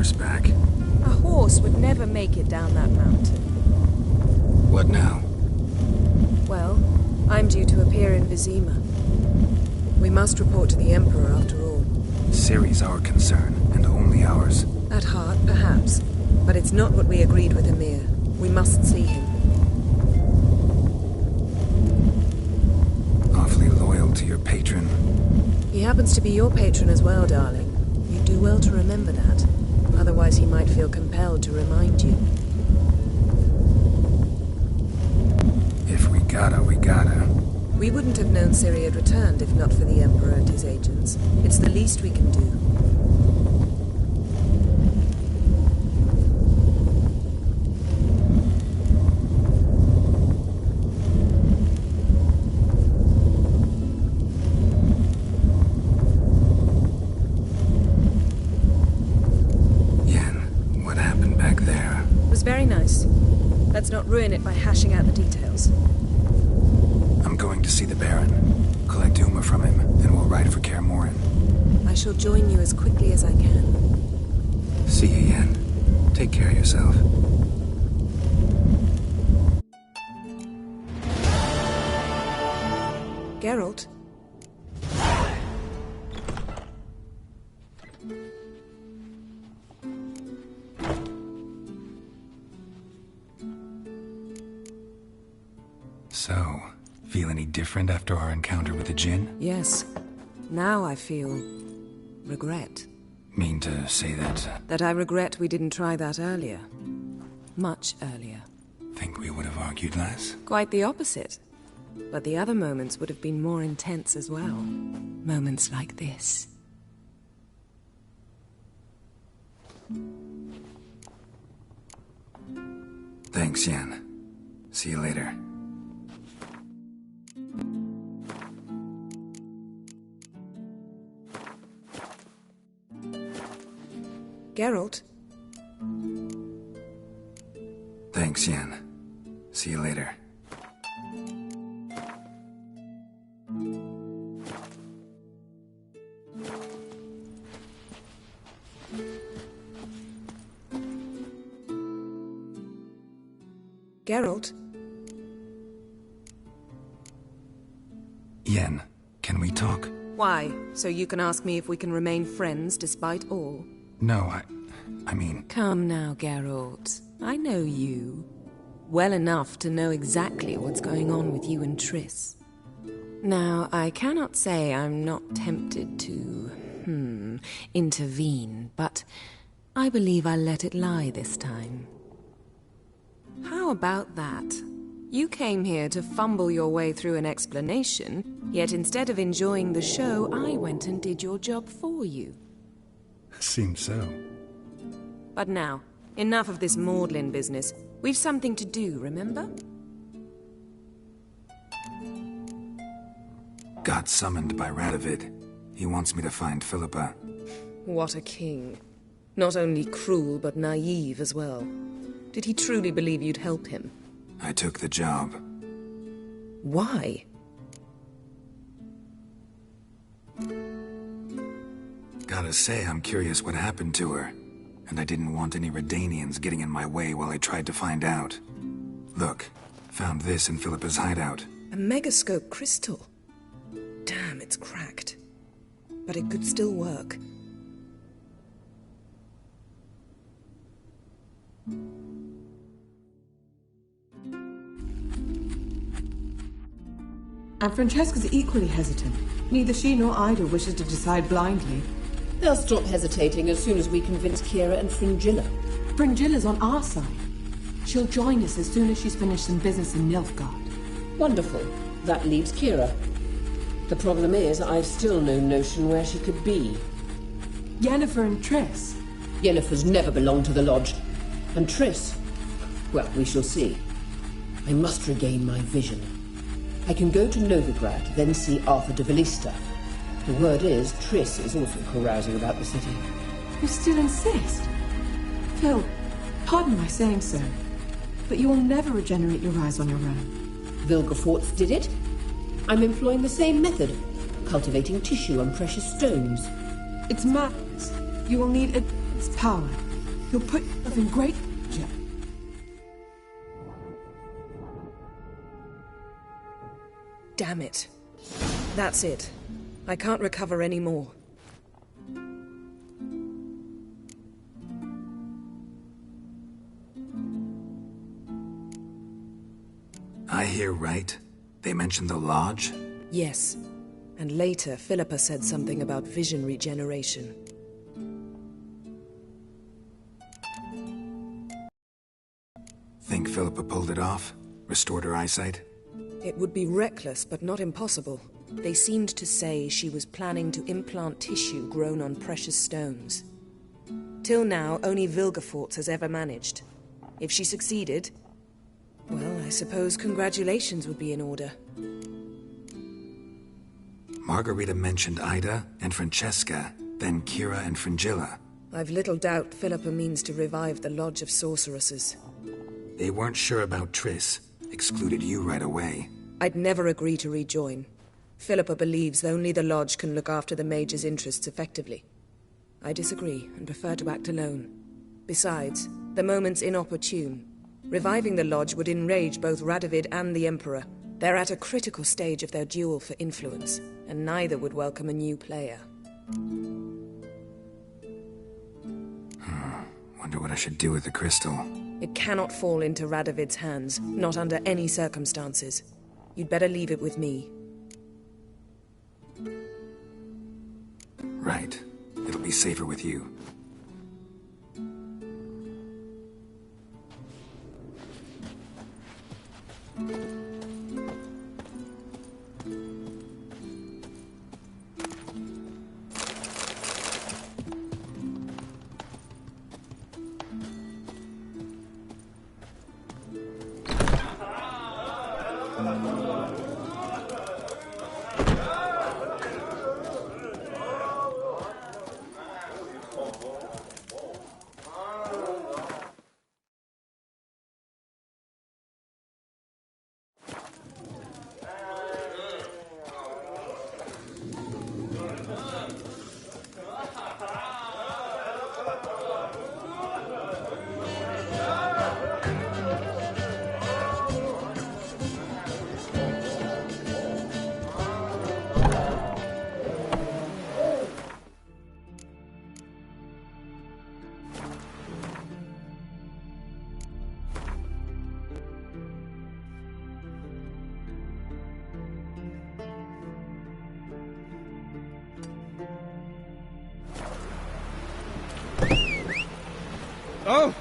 horseback. A horse would never make it down that mountain. What now? Well, I'm due to appear in Vizima. We must report to the Emperor after all. Ciri's our concern, and only ours. At heart, perhaps. But it's not what we agreed with Emir. We must see him. Awfully loyal to your patron. He happens to be your patron as well, darling. You do well to remember that. Otherwise he might feel compelled to remind you. If we gotta, we gotta. We wouldn't have known Ciri had returned if not for the Emperor and his agents. It's the least we can do. Very nice. Let's not ruin it by hashing out the details. I'm going to see the Baron, collect Uma from him, then we'll ride for Kaer Morhen. I shall join you as quickly as I can. See you, Yen. Take care of yourself. Geralt? So, feel any different after our encounter with the Jinn? Yes. Now I feel... regret. Mean to say that... That I regret we didn't try that earlier. Much earlier. Think we would have argued less? Quite the opposite. But the other moments would have been more intense as well. Moments like this. Thanks, Yen. See you later. Geralt? Thanks, Yen. See you later. Geralt? Yen, can we talk? Why? So you can ask me if we can remain friends despite all? No, I mean... Come now, Geralt. I know you. Well enough to know exactly what's going on with you and Triss. Now, I cannot say I'm not tempted to, intervene, but I believe I'll let it lie this time. How about that? You came here to fumble your way through an explanation, yet instead of enjoying the show, I went and did your job for you. Seems so. But now, enough of this maudlin business. We've something to do, remember? Got summoned by Radovid. He wants me to find Philippa. What a king. Not only cruel, but naive as well. Did he truly believe you'd help him? I took the job. Why? Gotta say, I'm curious what happened to her. And I didn't want any Redanians getting in my way while I tried to find out. Look, found this in Philippa's hideout. A megascope crystal. Damn, it's cracked. But it could still work. And Francesca's equally hesitant. Neither she nor Ida wishes to decide blindly. They'll stop hesitating as soon as we convince Kira and Fringilla. Fringilla's on our side. She'll join us as soon as she's finished some business in Nilfgaard. Wonderful. That leaves Kira. The problem is, I've still no notion where she could be. Yennefer and Triss. Yennefer's never belonged to the Lodge. And Triss... well, we shall see. I must regain my vision. I can go to Novigrad, then see Arthur de Valista. The word is, Triss is also carousing about the city. You still insist? Phil, pardon my saying so, but you will never regenerate your eyes on your own. Vilgefortz did it. I'm employing the same method, cultivating tissue and precious stones. It's madness. You will need its power. You'll put yourself in great danger. Damn it. That's it. I can't recover any more. I hear right. They mentioned the Lodge? Yes. And later, Philippa said something about vision regeneration. Think Philippa pulled it off? Restored her eyesight? It would be reckless, but not impossible. They seemed to say she was planning to implant tissue grown on precious stones. Till now, only Vilgefortz has ever managed. If she succeeded, well, I suppose congratulations would be in order. Margarita mentioned Ida and Francesca, then Kira and Fringilla. I've little doubt Philippa means to revive the Lodge of Sorceresses. They weren't sure about Triss. Excluded you right away. I'd never agree to rejoin. Philippa believes only the Lodge can look after the Mage's interests effectively. I disagree and prefer to act alone. Besides, the moment's inopportune. Reviving the Lodge would enrage both Radovid and the Emperor. They're at a critical stage of their duel for influence, and neither would welcome a new player. Wonder what I should do with the crystal. It cannot fall into Radovid's hands, not under any circumstances. You'd better leave it with me. Right. It'll be safer with you. Oh!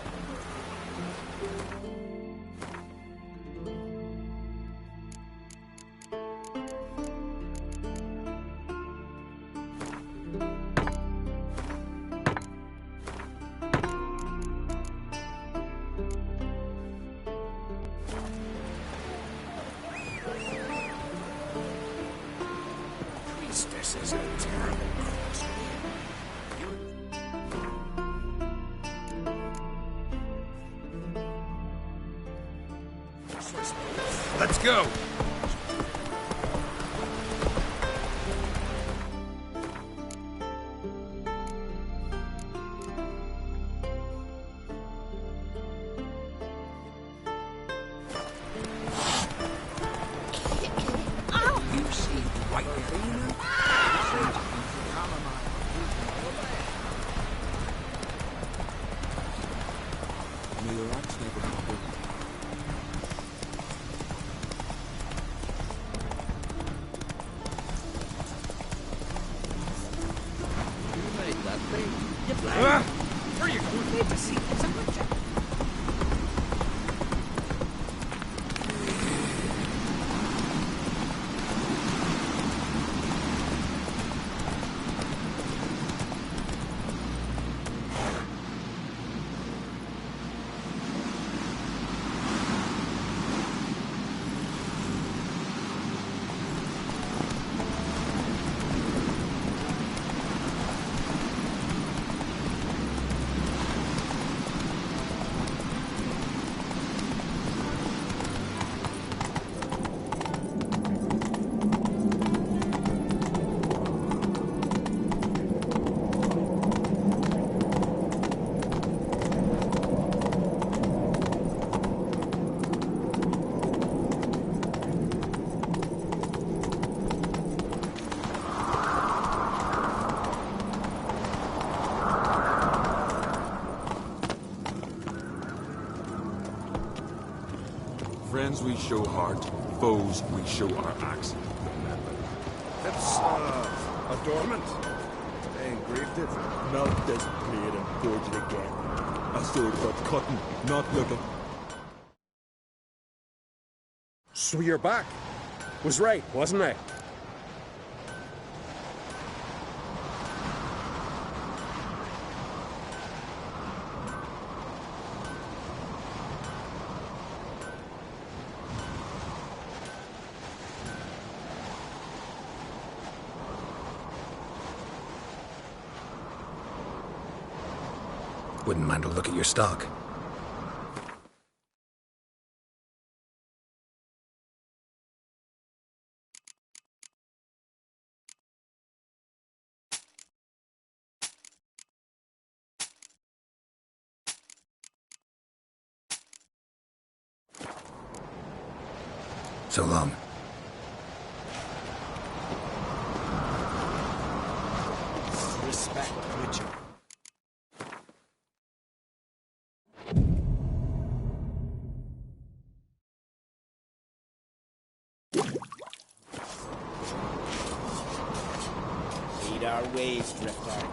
Priestess is a terrible creature. Let's go! You see right Where are you going? Need to see what's up with you. Friends we show heart, foes we show our axe. Remember. It's, adornment. I engraved it. Melt this blade and forge it again. A sword for cutting, not looking. So you're back. Was right, wasn't I? Wouldn't mind a look at your stock. So long. Respect, Witcher. Lead our ways, Drifter.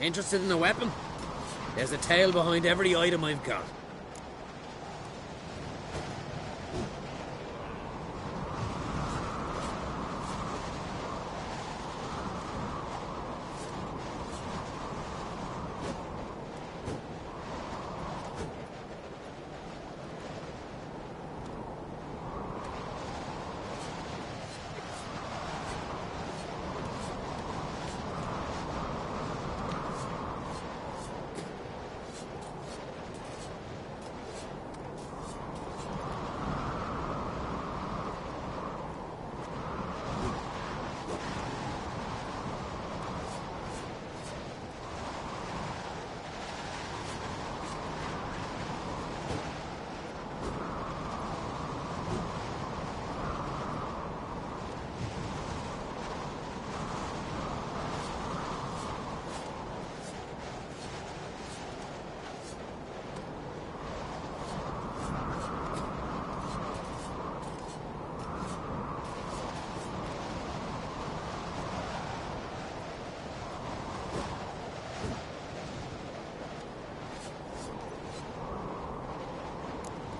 Interested in a weapon? There's a tale behind every item I've got.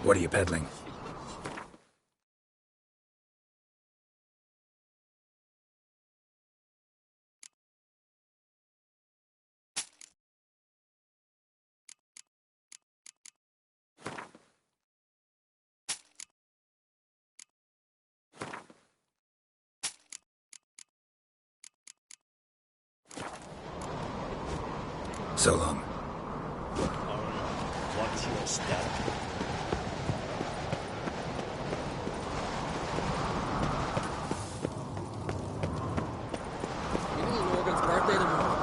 What are you peddling? So long. Watch your step. Morgan's birthday tomorrow.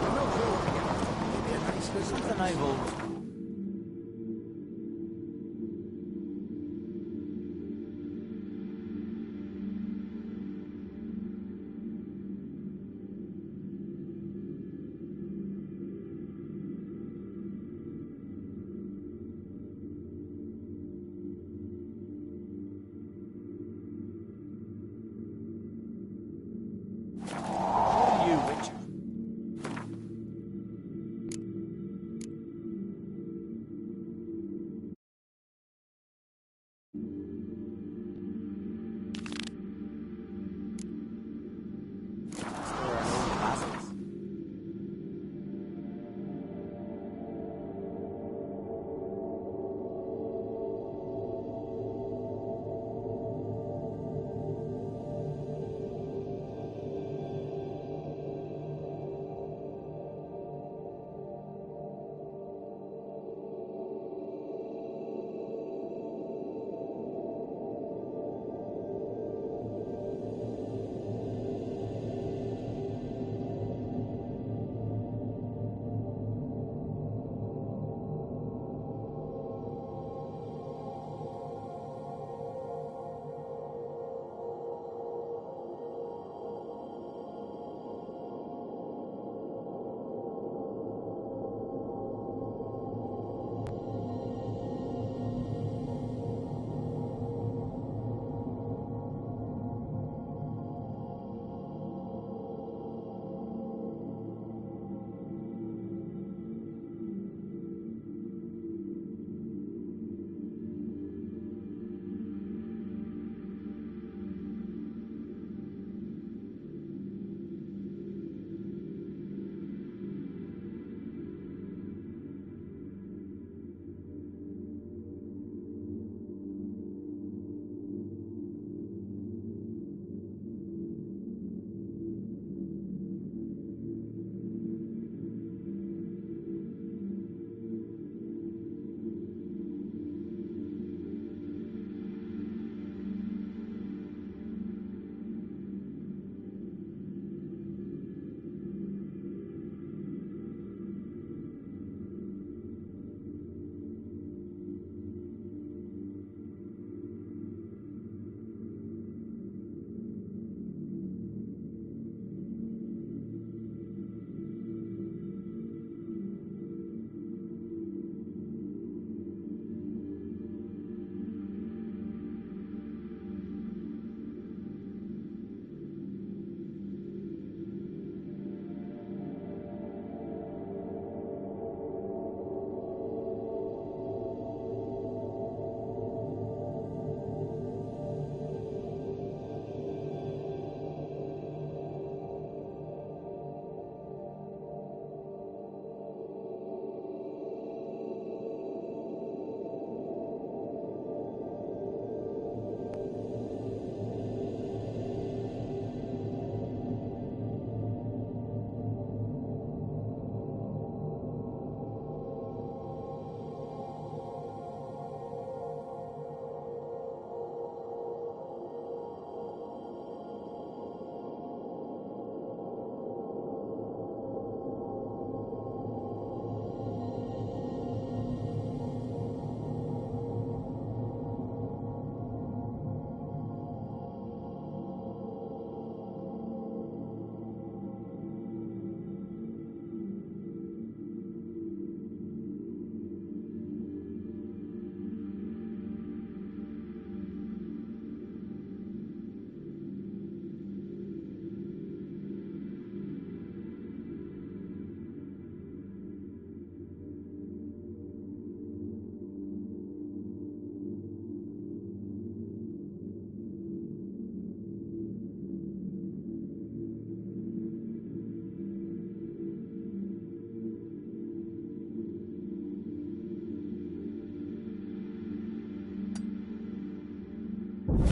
I've no clue what to get. Maybe a nice visit to Nigel.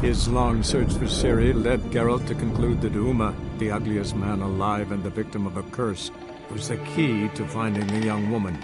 His long search for Ciri led Geralt to conclude that Uma, the ugliest man alive and the victim of a curse, was the key to finding the young woman.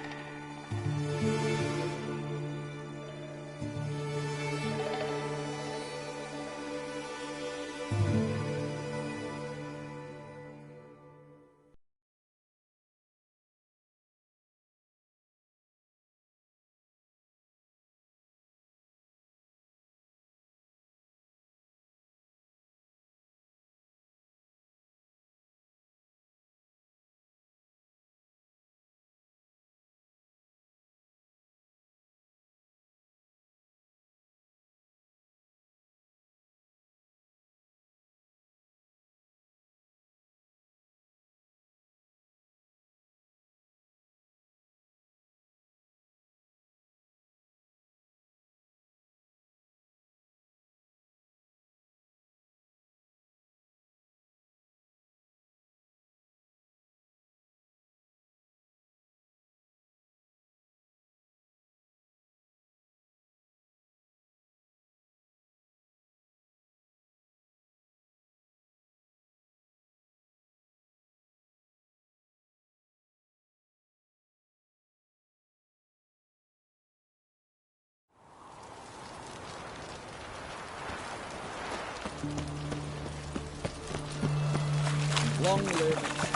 Long live.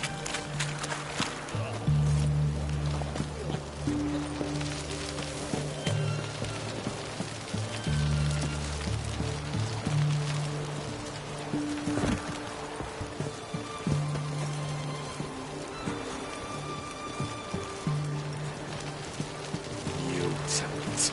Mutant.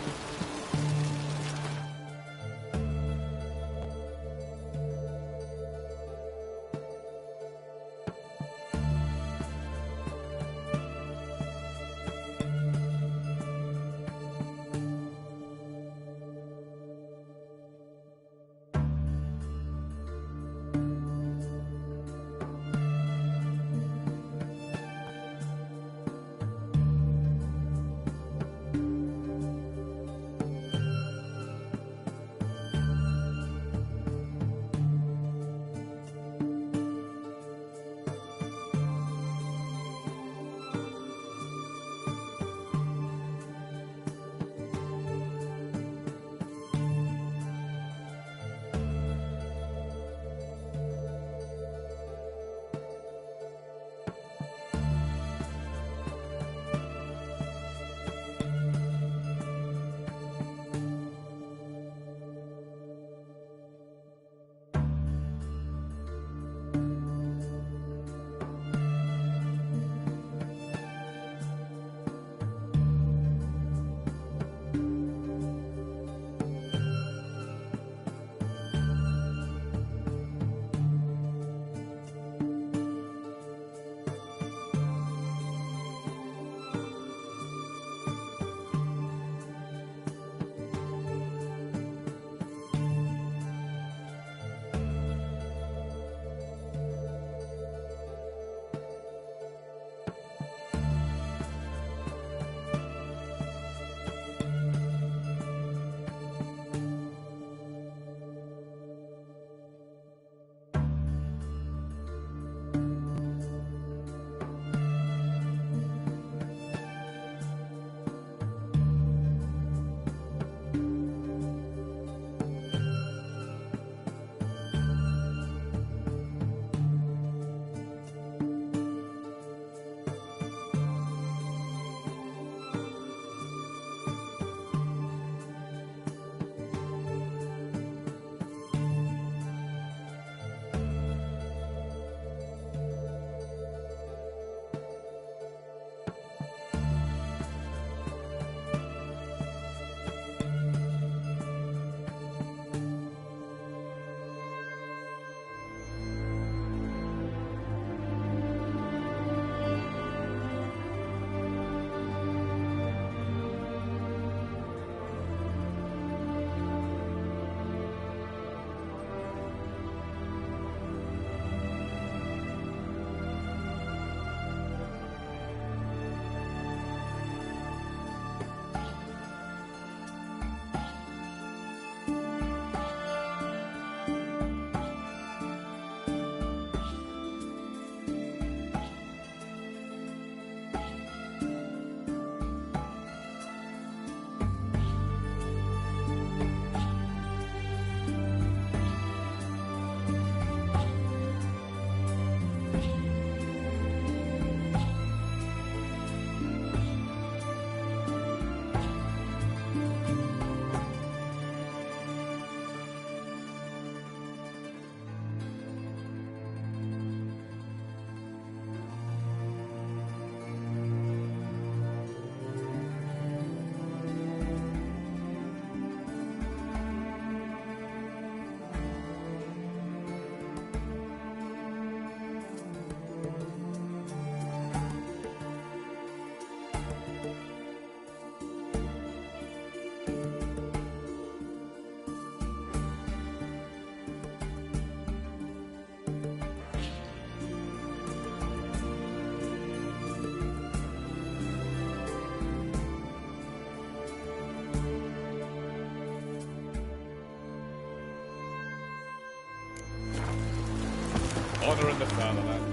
Honouring the fatherland.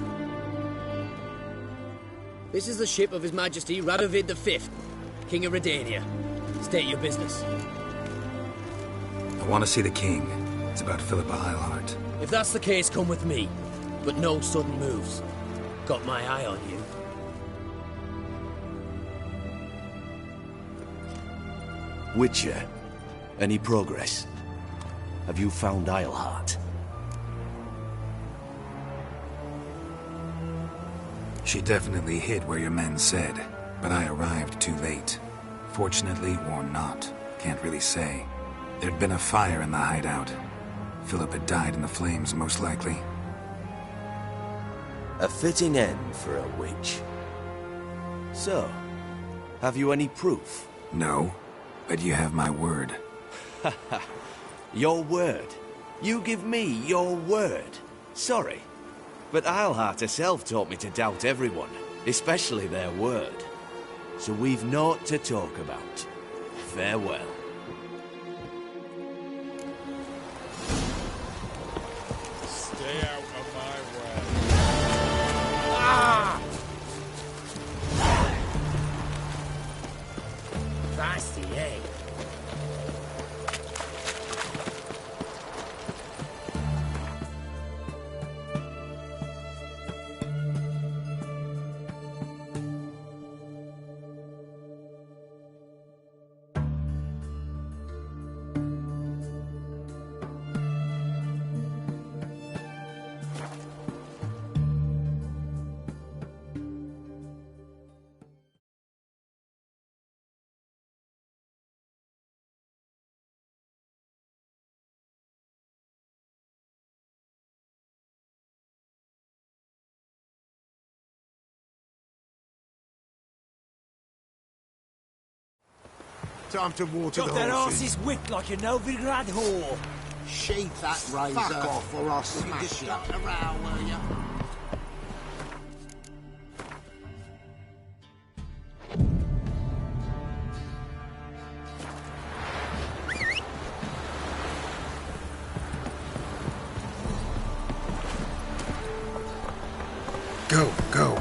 This is the ship of His Majesty Radovid V, King of Redania. State your business. I want to see the king. It's about Philippa Eilhart. If that's the case, come with me. But no sudden moves. Got my eye on you. Witcher, any progress? Have you found Eilhart? She definitely hid where your men said, but I arrived too late. Fortunately or not, can't really say. There'd been a fire in the hideout. Philip had died in the flames, most likely. A fitting end for a witch. So, have you any proof? No, but you have my word. Your word? You give me your word? Sorry, but Eilhart herself taught me to doubt everyone, especially their word. So we've naught to talk about. Farewell. Stay out of my way. Ah! Nasty, eh? Time to water Got the their horses. asses whipped like a Novigrad whore. Sheath that razor. Fuck off or I'll smash you. Stop the row, will ya? Go, go.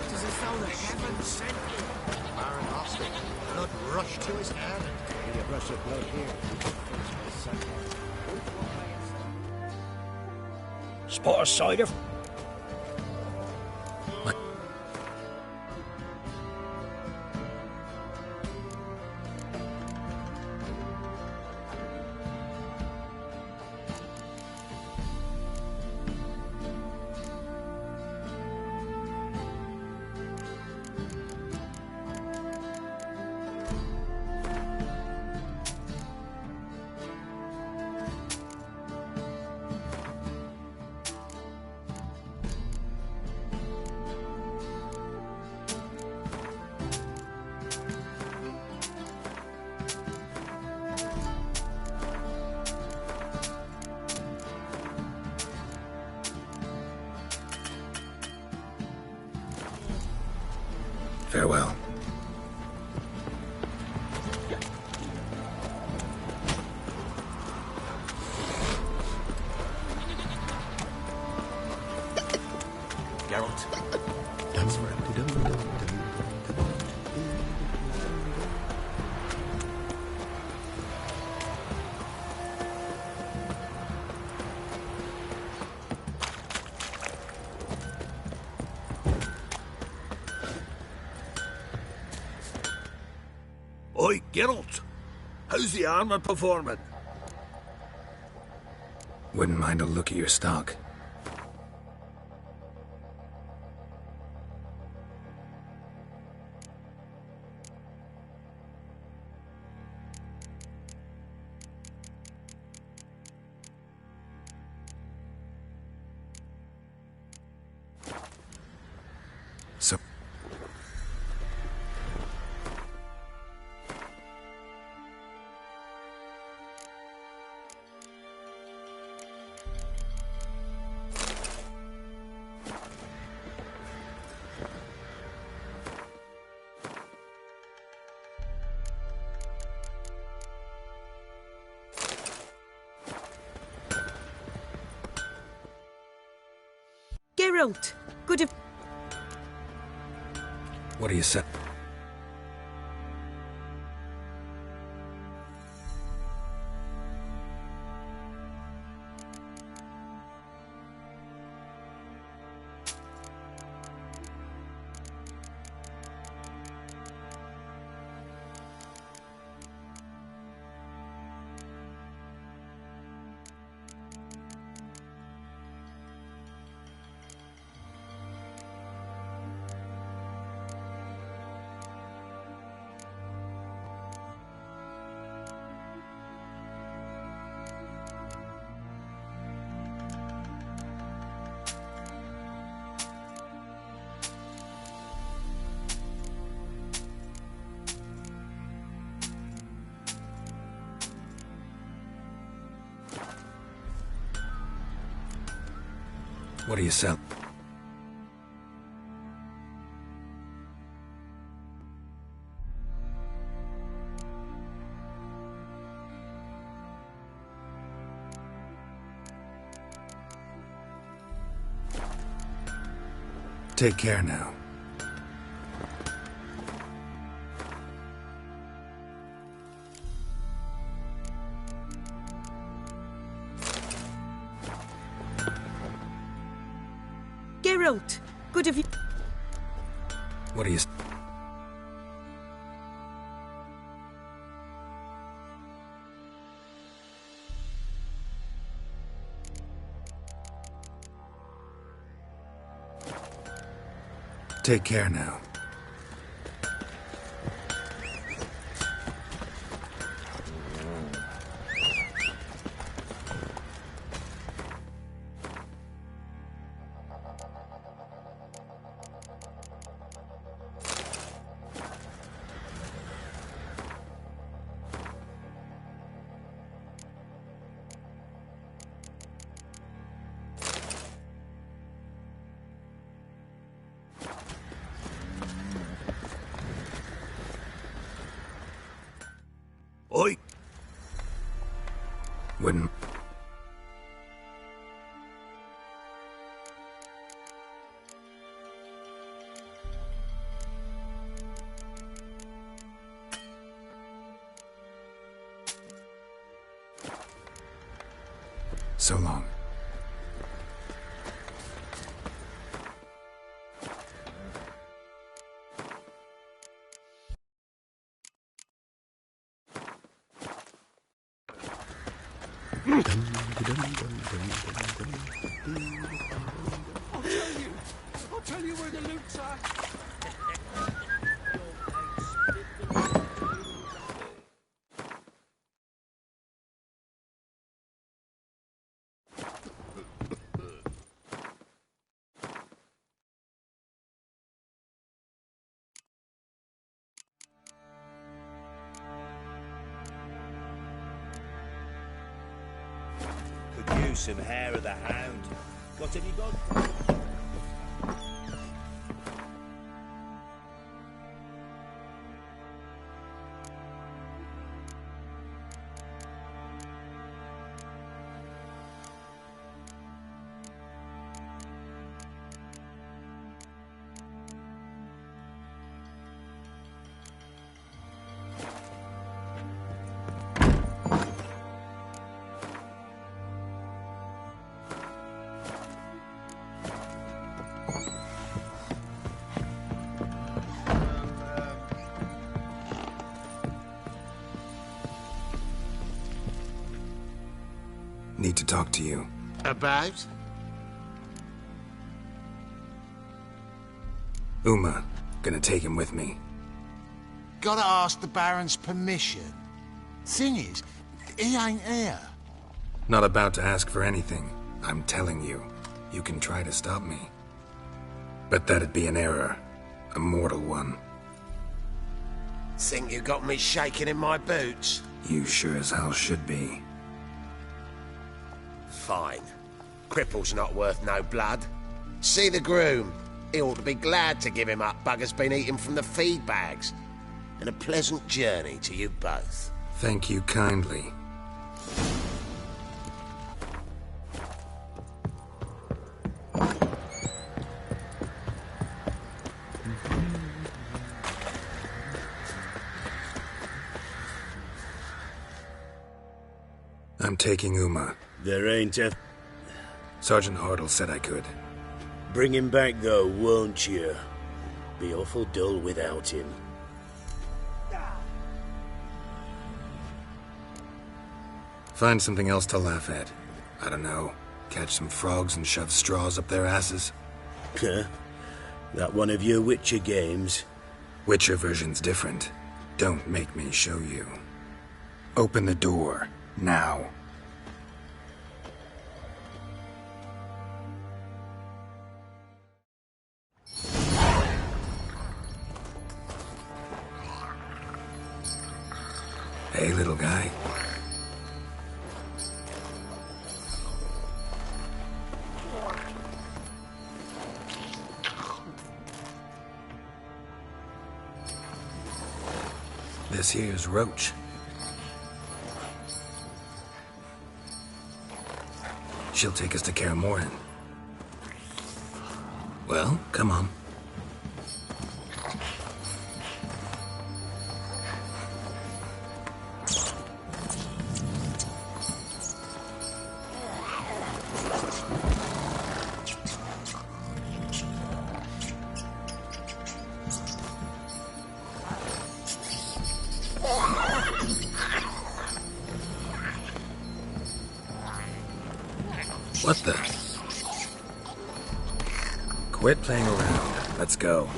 Does it sound like heaven sent you? Baron Austin. Blood rushed to his head. Be a rush of blood here. Spot a cider. Farewell. Geralt. Thanks for everything. Oi, Geralt. How's the armor performing? Wouldn't mind a look at your stock. So... Geralt, good of... What do you say? What do you sell? Take care now. Geralt, good of you... What do you... Take care now. Oi! Wouldn't... So long. I'll tell you where the loot's at. Could use some hair of the hound. Got any good? Need to talk to you. About? Uma. Gonna take him with me. Gotta ask the Baron's permission. Thing is, he ain't here. Not about to ask for anything. I'm telling you. You can try to stop me. But that'd be an error. A mortal one. Think you got me shaking in my boots? You sure as hell should be. Fine. Cripple's not worth no blood. See the groom. He ought to be glad to give him up. Bugger's been eating from the feed bags. And a pleasant journey to you both. Thank you kindly. I'm taking Uma. There ain't a... Sergeant Hartle said I could. Bring him back, though, won't you? Be awful dull without him. Find something else to laugh at. I don't know. Catch some frogs and shove straws up their asses. Huh? That one of your Witcher games? Witcher version's different. Don't make me show you. Open the door. Now. Hey, little guy. This here's Roach. She'll take us to Kaer Morhen. Well, come on. What the? Quit playing around. Let's go.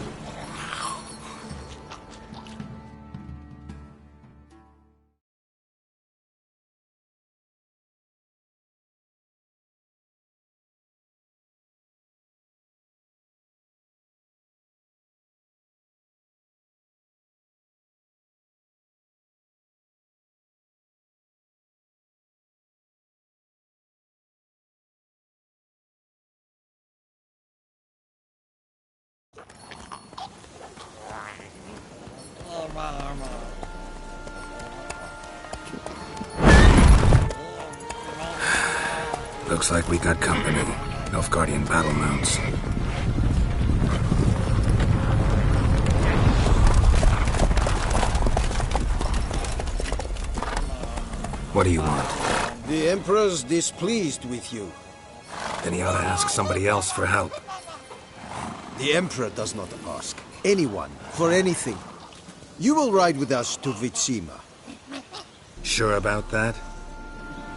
Looks like we got company. Nilfgaardian battle mounts. What do you want? The Emperor's displeased with you. Then he ought to ask somebody else for help. The Emperor does not ask anyone for anything. You will ride with us to Vitsima. Sure about that?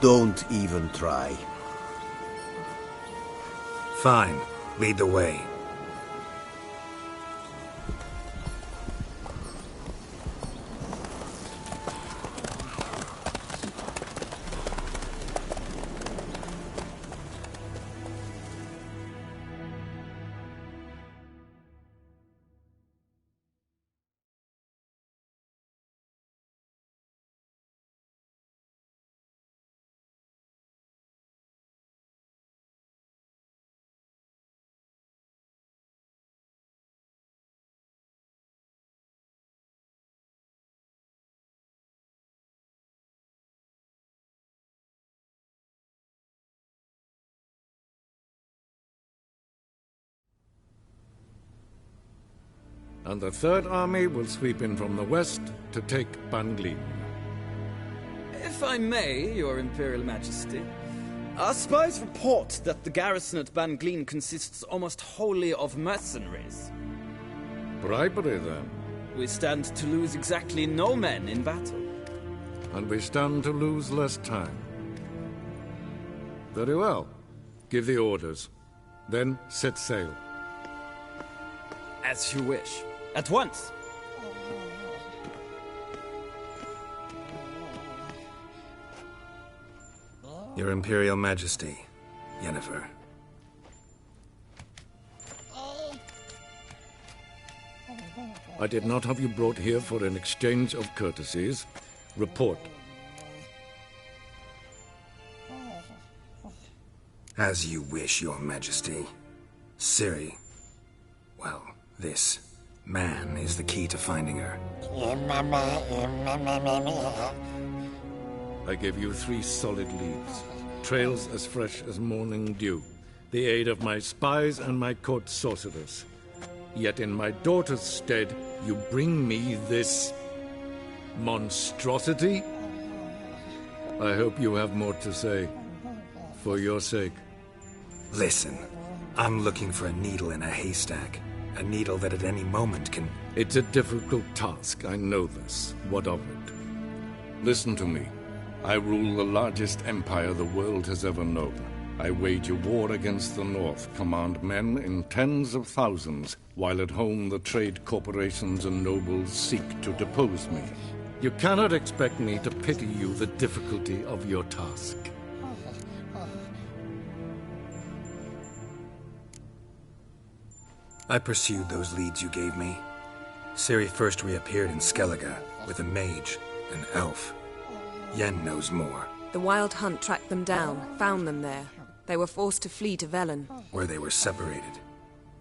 Don't even try. Fine. Lead the way. And the Third Army will sweep in from the west to take Ban Glin. If I may, Your Imperial Majesty, our spies report that the garrison at Ban Glin consists almost wholly of mercenaries. Bribery, then. We stand to lose exactly no men in battle. And we stand to lose less time. Very well. Give the orders. Then set sail. As you wish. At once! Your Imperial Majesty, Yennefer. I did not have you brought here for an exchange of courtesies. Report. As you wish, Your Majesty. Ciri. Well, this man is the key to finding her. I gave you 3 solid leads. Trails as fresh as morning dew. The aid of my spies and my court sorcerers. Yet in my daughter's stead, you bring me this monstrosity? I hope you have more to say. For your sake. Listen, I'm looking for a needle in a haystack. A needle that at any moment can... It's a difficult task, I know this. What of it? Listen to me. I rule the largest empire the world has ever known. I wage a war against the North, command men in tens of thousands, while at home the trade corporations and nobles seek to depose me. You cannot expect me to pity you the difficulty of your task. I pursued those leads you gave me. Ciri first reappeared in Skellige with a mage, an elf. Yen knows more. The Wild Hunt tracked them down, found them there. They were forced to flee to Velen, where they were separated.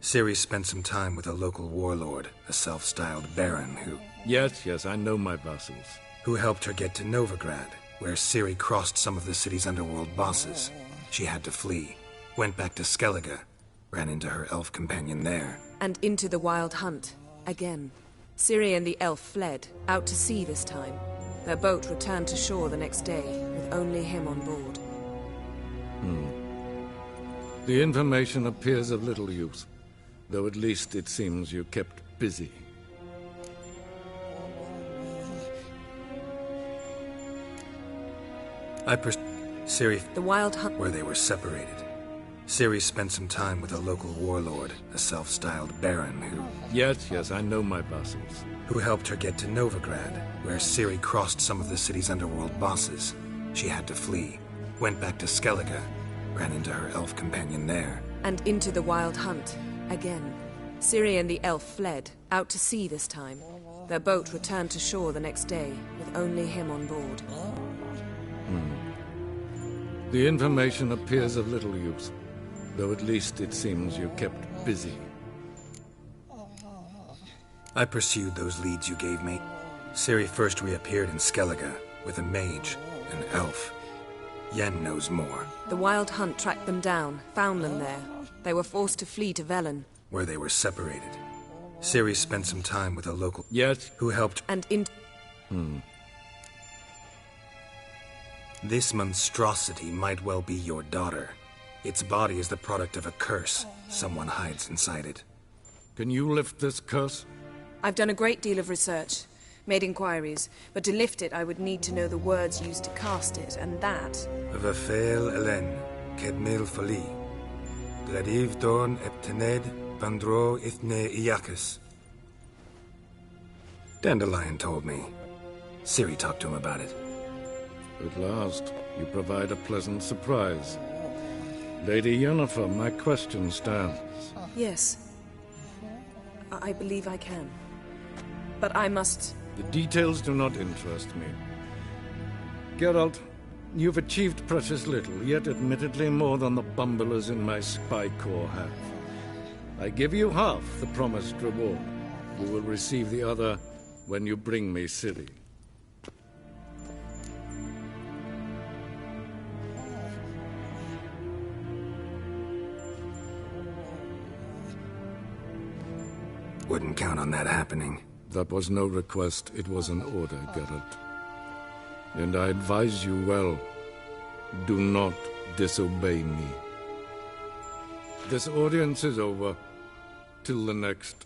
Ciri spent some time with a local warlord, a self-styled baron who... Yes, I know my vassals. Who helped her get to Novigrad, where Ciri crossed some of the city's underworld bosses. She had to flee, went back to Skellige, ran into her elf companion there. And into the Wild Hunt, again. Ciri and the elf fled, out to sea this time. Their boat returned to shore the next day, with only him on board. The information appears of little use, though at least it seems you kept busy. Ciri... The Wild Hunt... Where they were separated. Ciri spent some time with a local warlord, a self-styled baron who... Yes, I know my vassals. Who helped her get to Novigrad, where Ciri crossed some of the city's underworld bosses. She had to flee, went back to Skellige, ran into her elf companion there. And into the Wild Hunt, again. Ciri and the elf fled, out to sea this time. Their boat returned to shore the next day, with only him on board. The information appears of little use, though at least it seems you kept busy. I pursued those leads you gave me. Ciri first reappeared in Skellige with a mage, an elf. Yen knows more. The Wild Hunt tracked them down, found them there. They were forced to flee to Velen, where they were separated. Ciri spent some time with a local... Yes. Who helped... And in... This monstrosity might well be your daughter. Its body is the product of a curse. Someone hides inside it. Can you lift this curse? I've done a great deal of research, made inquiries, but to lift it I would need to know the words used to cast it, and that... Vafel Elen, Kedmil Fali, Gladiv Dorn Eptened, Bandro Ithne Iakis. Dandelion told me. Ciri talked to him about it. At last, you provide a pleasant surprise. Lady Yennefer, my question stands. Yes. I believe I can. But I must... The details do not interest me. Geralt, you've achieved precious little, yet admittedly more than the bumblers in my spy corps have. I give you half the promised reward. You will receive the other when you bring me Ciri. Wouldn't count on that happening. That was no request, it was an order, Geralt. And I advise you well, do not disobey me. This audience is over. Till the next.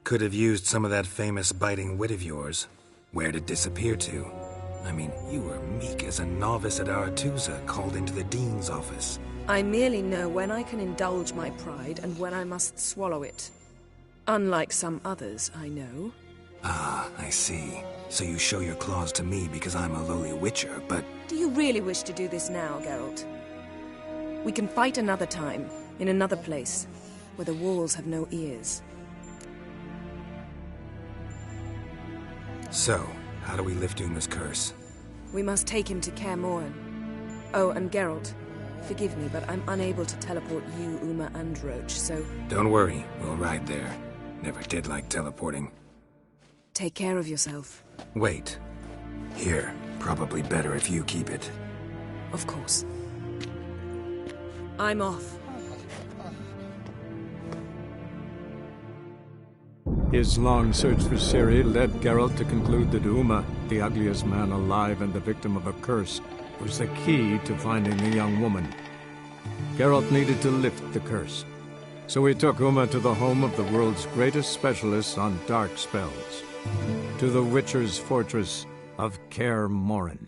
Could have used some of that famous biting wit of yours. Where'd it disappear to? I mean, you were meek as a novice at Aretuza called into the Dean's office. I merely know when I can indulge my pride and when I must swallow it. Unlike some others, I know. Ah, I see. So you show your claws to me because I'm a lowly witcher, but... Do you really wish to do this now, Geralt? We can fight another time, in another place, where the walls have no ears. So, how do we lift Uma's curse? We must take him to Kaer Morhen. Oh, and Geralt, forgive me, but I'm unable to teleport you, Uma, and Roach, so... Don't worry, we'll ride there. Never did like teleporting. Take care of yourself. Wait. Here. Probably better if you keep it. Of course. I'm off. His long search for Ciri led Geralt to conclude that Uma, the ugliest man alive and the victim of a curse, was the key to finding the young woman. Geralt needed to lift the curse, so he took Uma to the home of the world's greatest specialists on dark spells, to the Witcher's fortress of Kaer Morhen.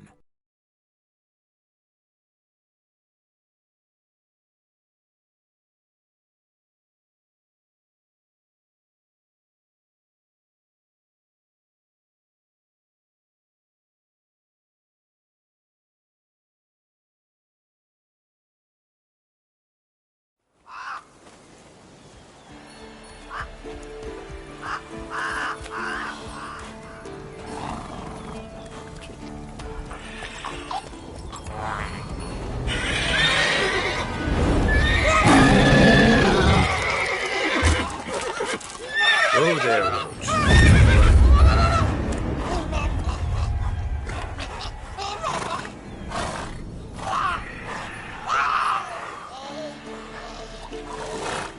Oh, there, Roach.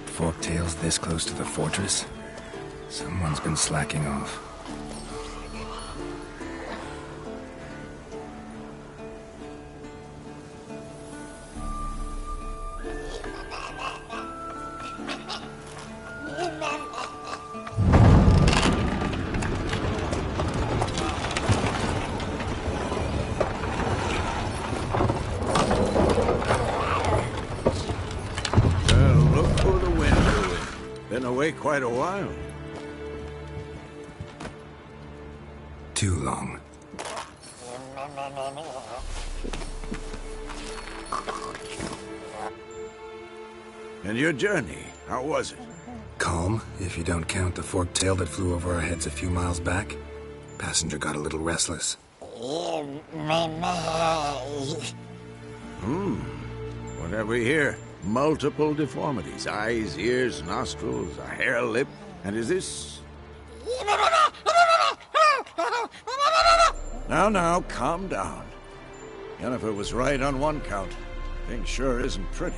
Forktail's this close to the fortress? Someone's been slacking off. Quite a while. Too long. And your journey, how was it? Calm, if you don't count the forktail that flew over our heads a few miles back. Passenger got a little restless. What have we here? Multiple deformities. Eyes, ears, nostrils, a hair lip. And is this... Now, calm down. Yennefer was right on one count. Thing sure isn't pretty.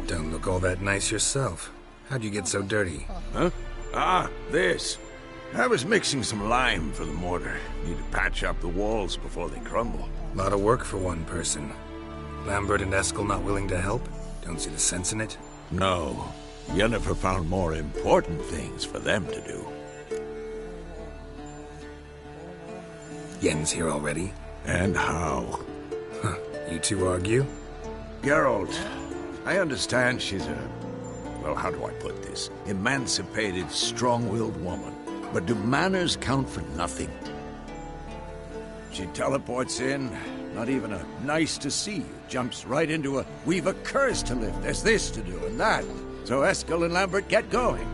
Don't look all that nice yourself. How'd you get so dirty? Huh? Ah, this. I was mixing some lime for the mortar. Need to patch up the walls before they crumble. Lot of work for one person. Lambert and Eskel not willing to help? Don't see the sense in it? No. Yennefer found more important things for them to do. Yen's here already? And how? Huh. You two argue? Geralt, I understand she's a... well, how do I put this? Emancipated, strong-willed woman. But do manners count for nothing? She teleports in, not even a nice to see you, jumps right into a, we've a curse to lift, there's this to do and that. So Eskel and Lambert get going.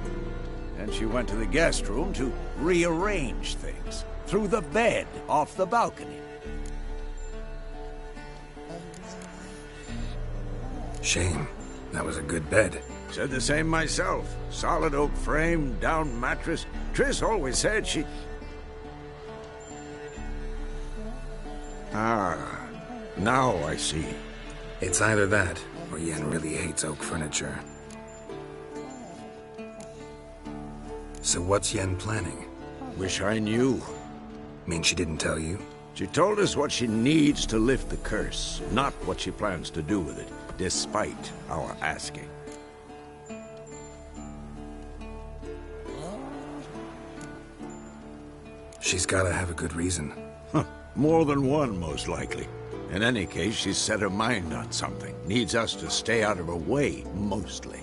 And she went to the guest room to rearrange things. Through the bed, off the balcony. Shame. That was a good bed. Said the same myself. Solid oak frame, down mattress. Triss always said she... Ah, now I see. It's either that, or Yen really hates oak furniture. So what's Yen planning? Wish I knew. Mean she didn't tell you? She told us what she needs to lift the curse, not what she plans to do with it, despite our asking. She's gotta have a good reason. Huh. More than one, most likely. In any case, she's set her mind on something. Needs us to stay out of her way, mostly.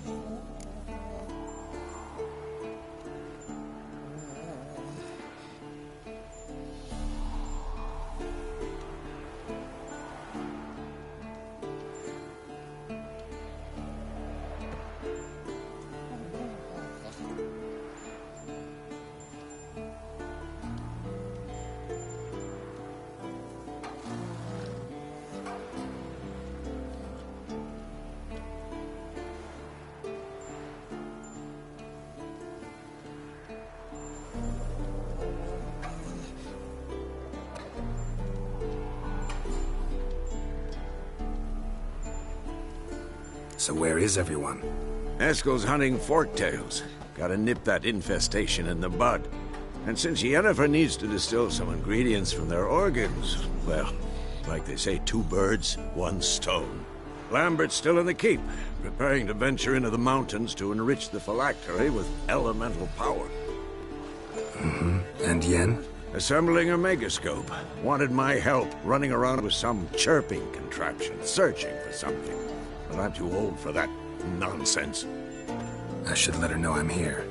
So where is everyone? Eskel's hunting forktails. Gotta nip that infestation in the bud. And since Yennefer needs to distill some ingredients from their organs, well, like they say, 2 birds, 1 stone. Lambert's still in the keep, preparing to venture into the mountains to enrich the phylactery with elemental power. And Yen? Assembling a megascope. Wanted my help running around with some chirping contraption, searching for something. But I'm too old for that nonsense. I should let her know I'm here.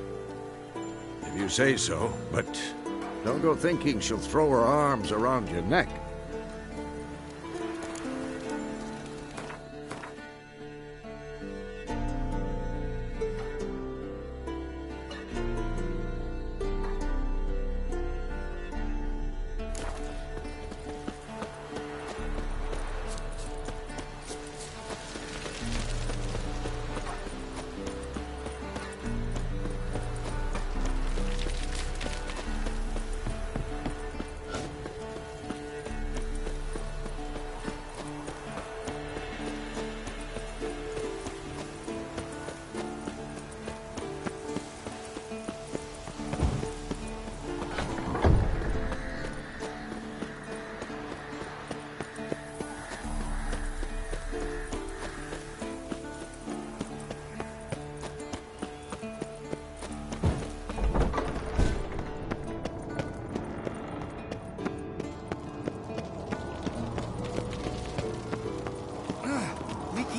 If you say so, but don't go thinking she'll throw her arms around your neck.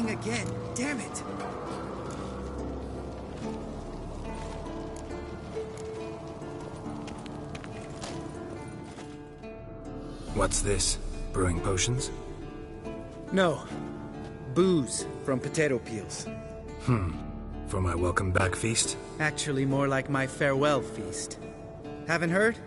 Again, damn it! What's this? Brewing potions? No. Booze from potato peels. For my welcome back feast? Actually, more like my farewell feast. Haven't heard?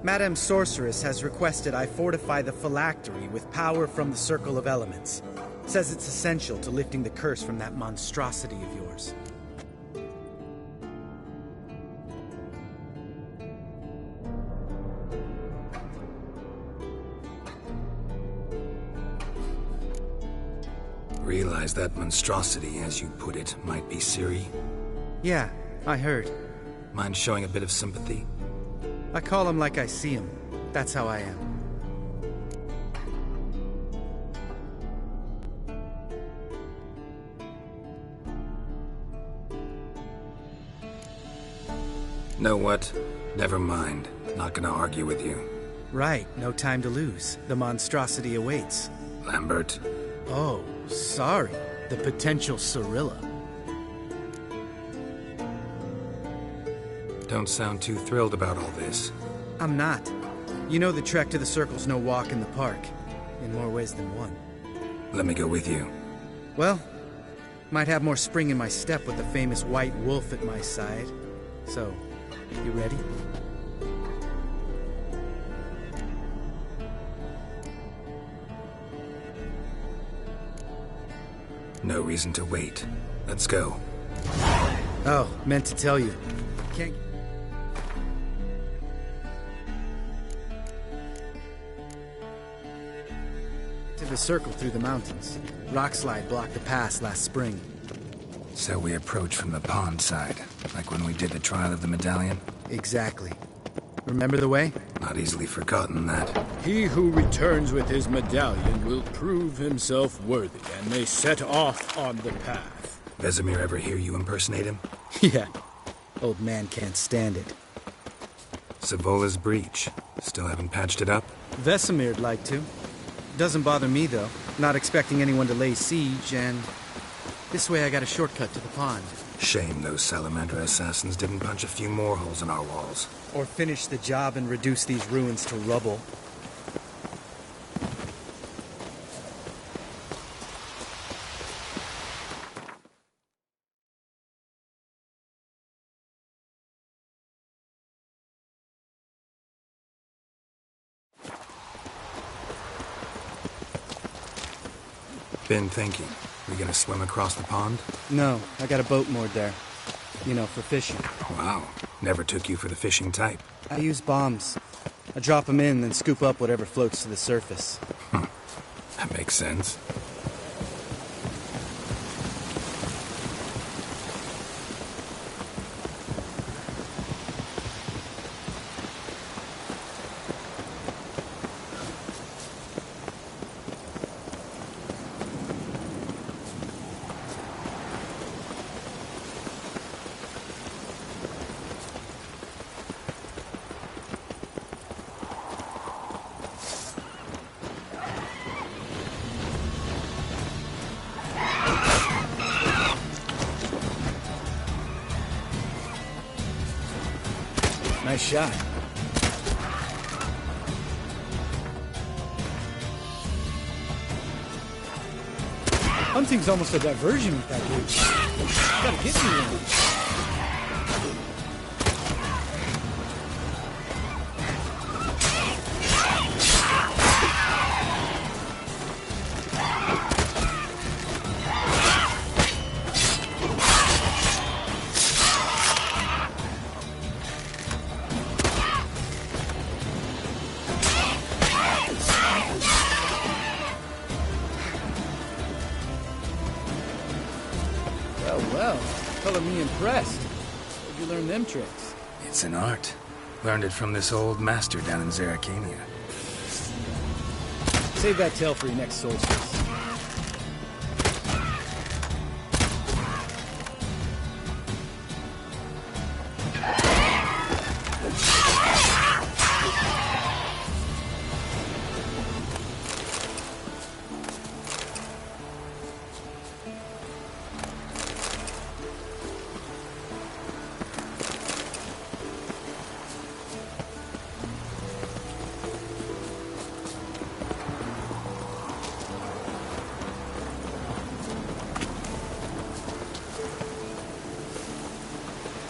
Madame Sorceress has requested I fortify the phylactery with power from the Circle of Elements. Says it's essential to lifting the curse from that monstrosity of yours. Realize that monstrosity, as you put it, might be Ciri? Yeah, I heard. Mind showing a bit of sympathy? I call him like I see him. That's how I am. Know what? Never mind. Not gonna argue with you. Right, no time to lose. The monstrosity awaits. Lambert. Oh, sorry. The potential Cirilla. Don't sound too thrilled about all this. I'm not. You know the trek to the Circle's no walk in the park. In more ways than one. Let me go with you. Well, might have more spring in my step with the famous White Wolf at my side. So, you ready? No reason to wait. Let's go. Oh, meant to tell you. Can't... to the Circle through the mountains. Rockslide blocked the pass last spring. So we approach from the pond side, like when we did the trial of the medallion? Exactly. Remember the way? Not easily forgotten, that. He who returns with his medallion will prove himself worthy and may set off on the path. Vesemir ever hear you impersonate him? Yeah. Old man can't stand it. Savola's breach. Still haven't patched it up? Vesemir'd like to. Doesn't bother me, though. Not expecting anyone to lay siege, and... this way I got a shortcut to the pond. Shame those Salamandra assassins didn't punch a few more holes in our walls. Or finish the job and reduce these ruins to rubble. Been thinking. We gonna swim across the pond? No, I got a boat moored there. You know, for fishing. Wow. Never took you for the fishing type. I use bombs. I drop them in, then scoop up whatever floats to the surface. That makes sense. shot. Hunting's almost a diversion with that dude. Gotta get me one. Well, color me impressed. Where'd you learn them tricks? It's an art. Learned it from this old master down in Zerrikania. Save that tale for your next solstice.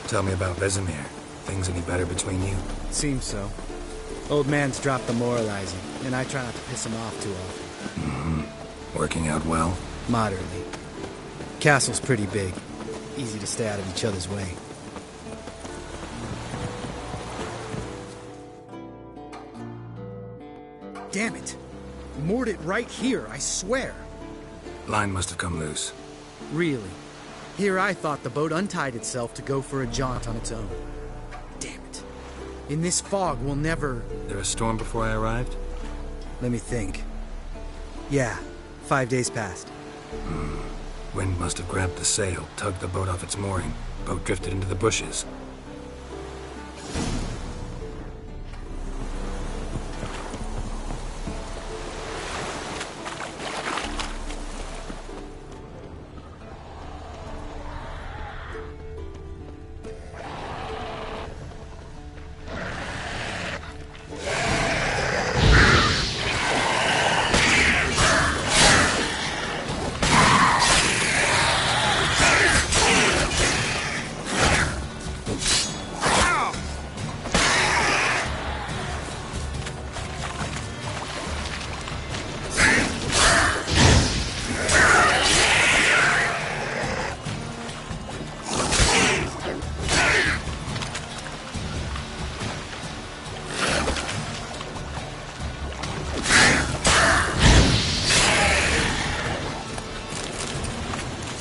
Tell me about Vesemir. Things any better between you? Seems so. Old man's dropped the moralizing, and I try not to piss him off too often. Mm-hmm. Working out well? Moderately. Castle's pretty big. Easy to stay out of each other's way. Damn it! Moored it right here, I swear! Line must have come loose. Really? Here I thought the boat untied itself to go for a jaunt on its own. Damn it. In this fog, we'll never... There a storm before I arrived? Let me think. Yeah, 5 days passed. Wind must have grabbed the sail, tugged the boat off its mooring. Boat drifted into the bushes.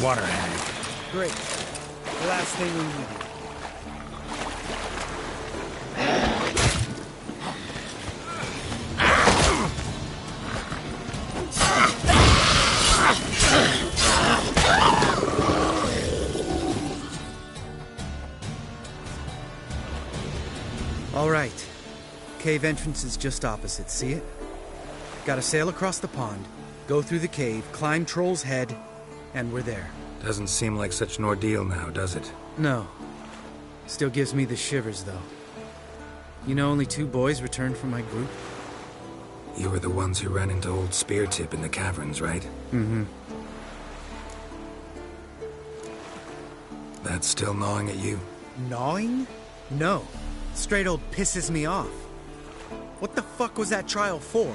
Water hag. Great. The last thing we needed. All right. Cave entrance is just opposite, see it? Gotta sail across the pond, go through the cave, climb Troll's Head, and we're there. Doesn't seem like such an ordeal now, does it? No. Still gives me the shivers, though. You know only 2 boys returned from my group? You were the ones who ran into old Speartip in the caverns, right? Mm-hmm. That's still gnawing at you? Gnawing? No. Straight old pisses me off. What the fuck was that trial for?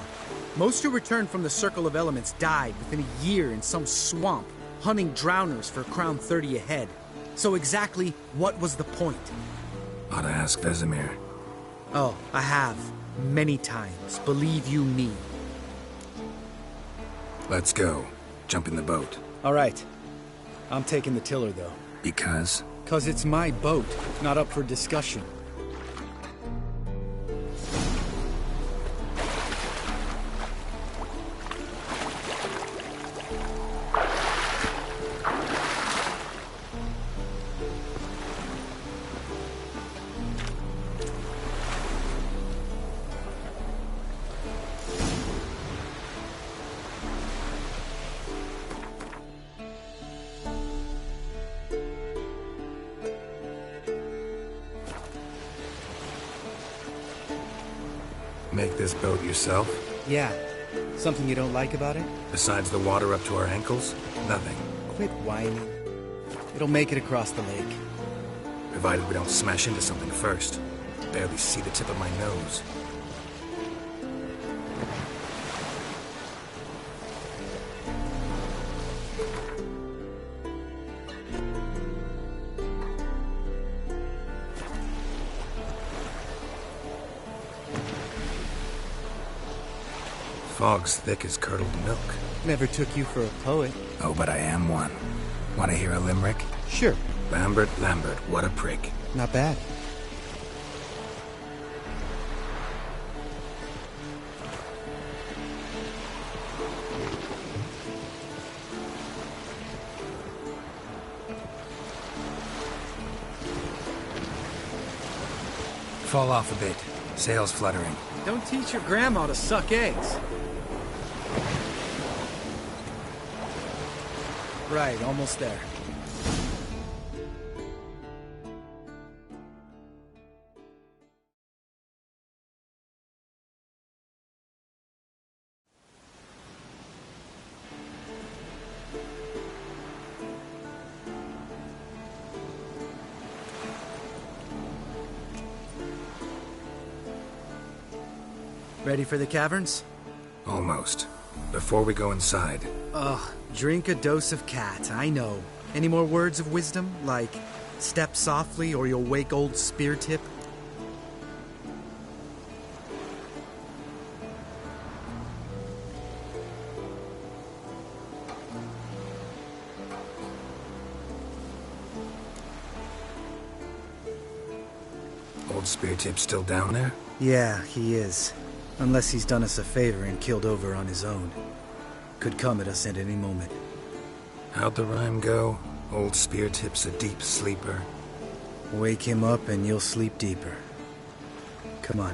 Most who returned from the Circle of Elements died within a year in some swamp, hunting drowners for Crown 30 a head. So exactly what was the point? Ought to ask Vesemir. Oh, I have. Many times. Believe you me. Let's go. Jump in the boat. All right. I'm taking the tiller, though. Because? 'Cause it's my boat, not up for discussion. Make this boat yourself? Yeah. Something you don't like about it? Besides the water up to our ankles? Nothing. Quit whining. It'll make it across the lake. Provided we don't smash into something first. Barely see the tip of my nose. Fog's thick as curdled milk. Never took you for a poet. Oh, but I am one. Want to hear a limerick? Sure. Lambert, Lambert, what a prick. Not bad. Fall off a bit. Sails fluttering. Don't teach your grandma to suck eggs. Right, almost there. Ready for the caverns? Almost. Before we go inside... Ugh, drink a dose of cat, I know. Any more words of wisdom? Like, step softly or you'll wake old Speartip? Old Speartip still down there? Yeah, he is. Unless he's done us a favor and killed over on his own. Could come at us at any moment. How'd the rhyme go? Old Speartip's a deep sleeper. Wake him up and you'll sleep deeper. Come on.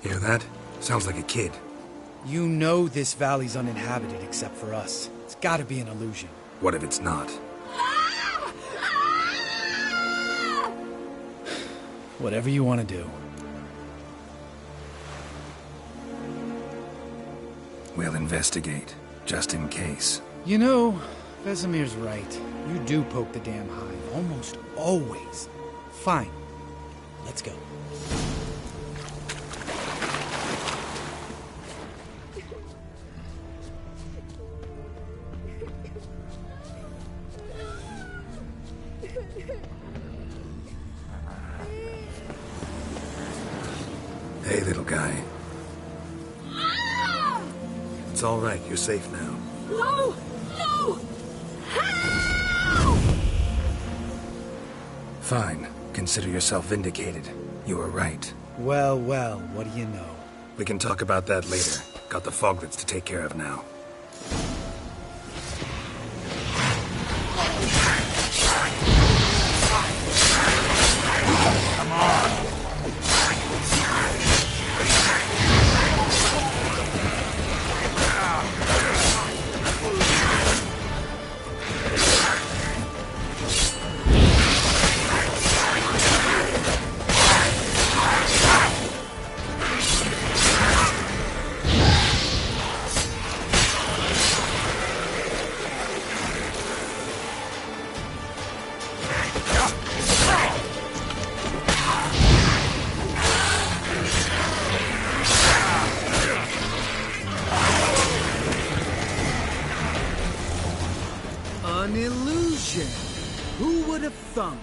Hear that? Sounds like a kid. You know this valley's uninhabited except for us. It's gotta be an illusion. What if it's not? Whatever you want to do. We'll investigate, just in case. You know, Vesemir's right. You do poke the damn hive, almost always. Fine. Let's go. Hey, little guy. It's all right. You're safe now. No! No! Fine. Consider yourself vindicated. You were right. Well, well, what do you know? We can talk about that later. Got the foglets to take care of now. Come on! An illusion! Who would have thunk?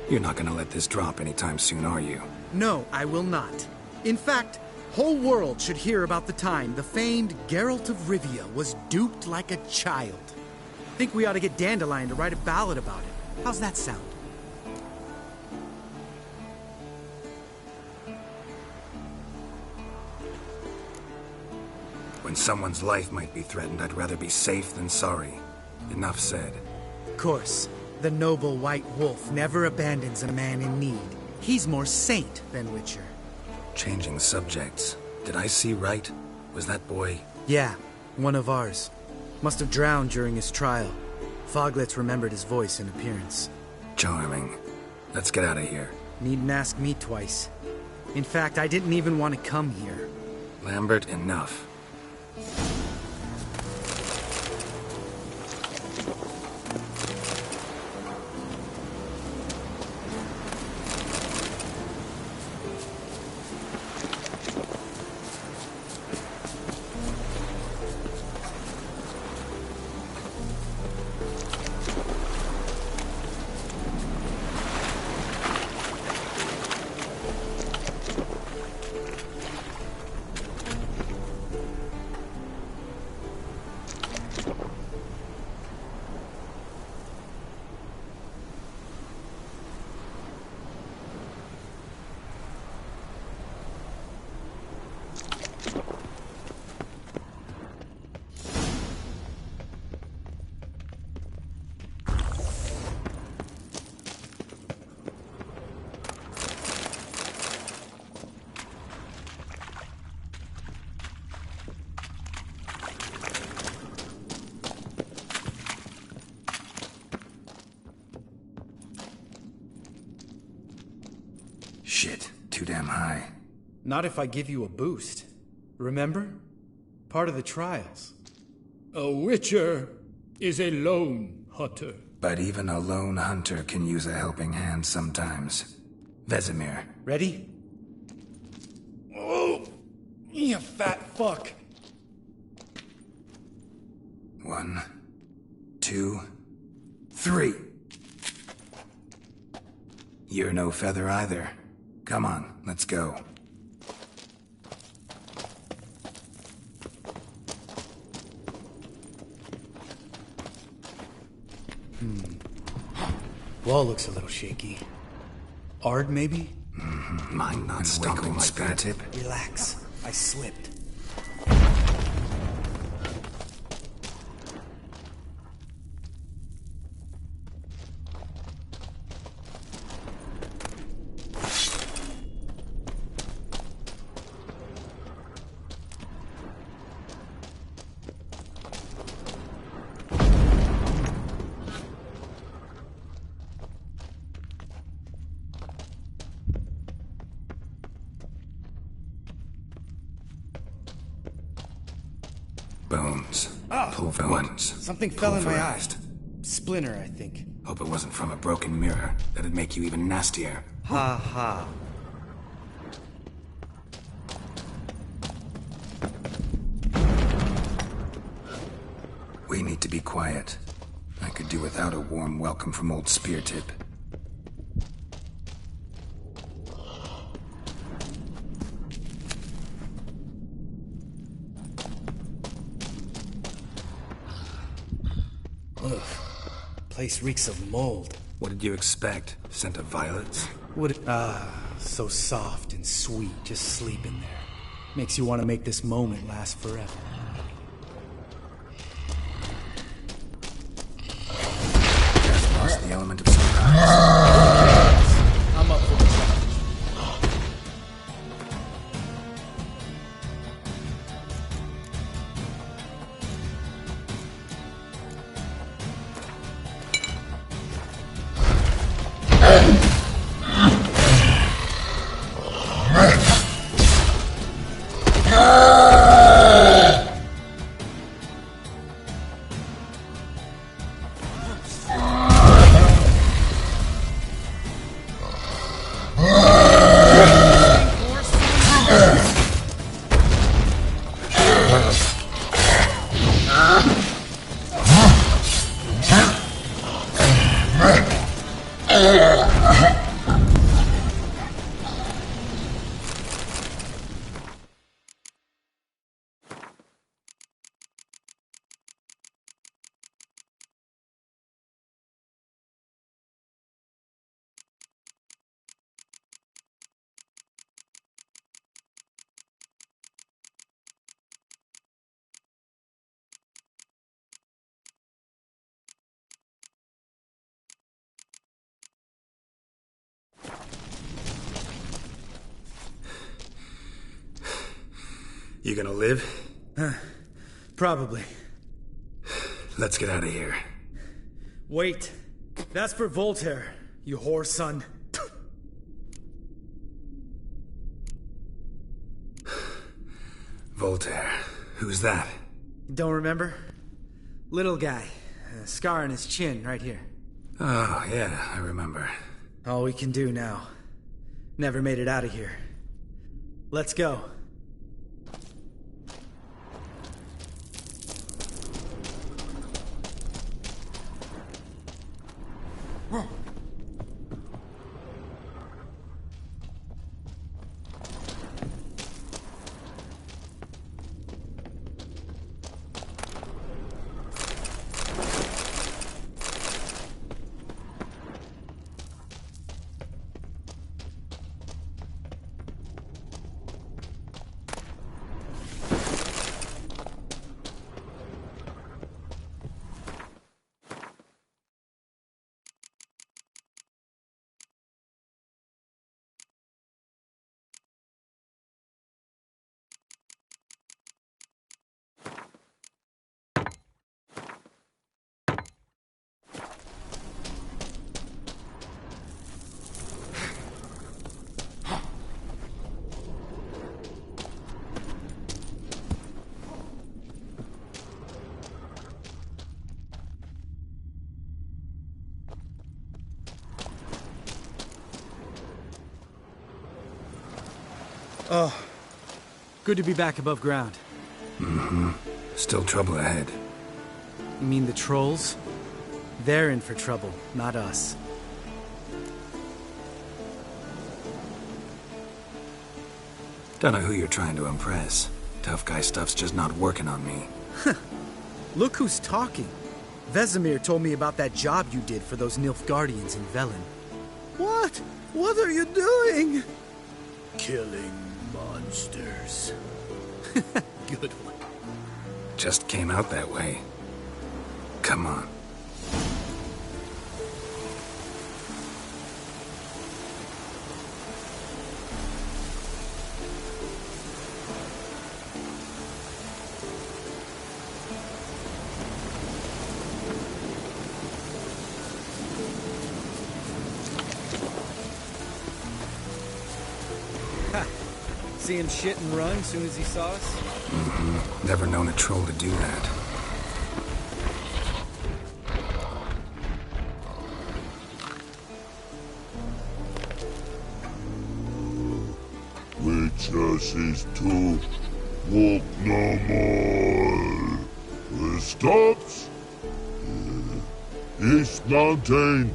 You're not gonna let this drop anytime soon, are you? No, I will not. In fact, whole world should hear about the time the famed Geralt of Rivia was duped like a child. Think we ought to get Dandelion to write a ballad about it. How's that sound? When someone's life might be threatened, I'd rather be safe than sorry. Enough said. Of course, the noble white wolf never abandons a man in need. He's more saint than Witcher. Changing subjects. Did I see right? Was that boy... Yeah, one of ours. Must have drowned during his trial. Foglets remembered his voice and appearance. Charming. Let's get out of here. Needn't ask me twice. In fact, I didn't even want to come here. Lambert, enough. Shit, too damn high. Not if I give you a boost. Remember? Part of the trials. A witcher is a lone hunter. But even a lone hunter can use a helping hand sometimes. Vesemir. Ready? Oh, you fat fuck. 1, 2, 3. You're no feather either. Come on, let's go. Wall looks a little shaky. Ard, maybe? Mind not stopping like that. Relax. I slipped. Bones. Pulverized. Something fell in my eye. Splinter, I think. Hope it wasn't from a broken mirror. That'd make you even nastier. Ha ha. We need to be quiet. I could do without a warm welcome from old Speartip. Ugh. Place reeks of mold. What did you expect? Scent of violets? So soft and sweet, just sleep in there. Makes you want to make this moment last forever. Just lost the element of surprise. I'm up for the challenge. You gonna live? Probably. Let's get out of here. Wait. That's for Voltaire, you whore son. Voltaire. Who's that? Don't remember? Little guy. A scar on his chin, right here. Oh, yeah, I remember. All we can do now. Never made it out of here. Let's go. Oh, good to be back above ground. Mm-hmm. Still trouble ahead. You mean the trolls? They're in for trouble, not us. Don't know who you're trying to impress. Tough guy stuff's just not working on me. Look who's talking. Vesemir told me about that job you did for those Nilfgaardians in Velen. What? What are you doing? Killing monsters. Good one. Just came out that way. Come on. See him shit and run as soon as he saw us? Mm-hmm. Never known a troll to do that. Witches is to walk no more. Stops. East Mountain.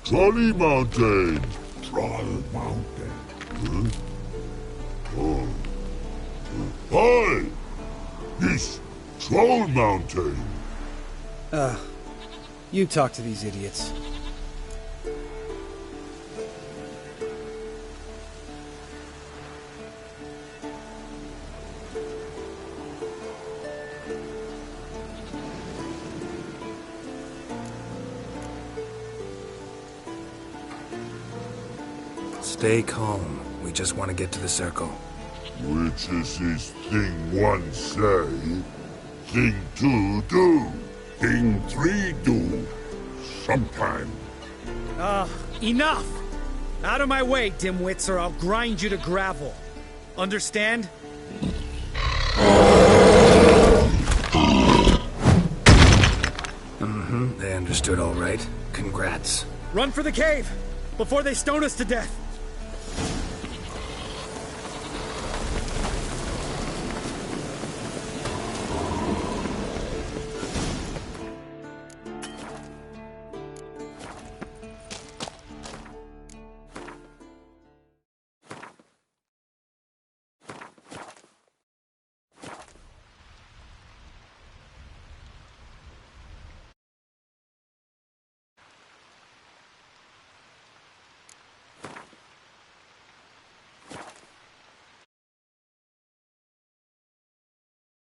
Trolley Mountain. Troll Mountain. Huh? Oh. Hi! This Troll Mountain. You talk to these idiots. Stay calm. We just want to get to the circle. Which is this thing one say, thing two do, thing three do, sometime. Enough! Out of my way, dimwits, or I'll grind you to gravel. Understand? Mm-hmm. They understood all right. Congrats. Run for the cave! Before they stone us to death!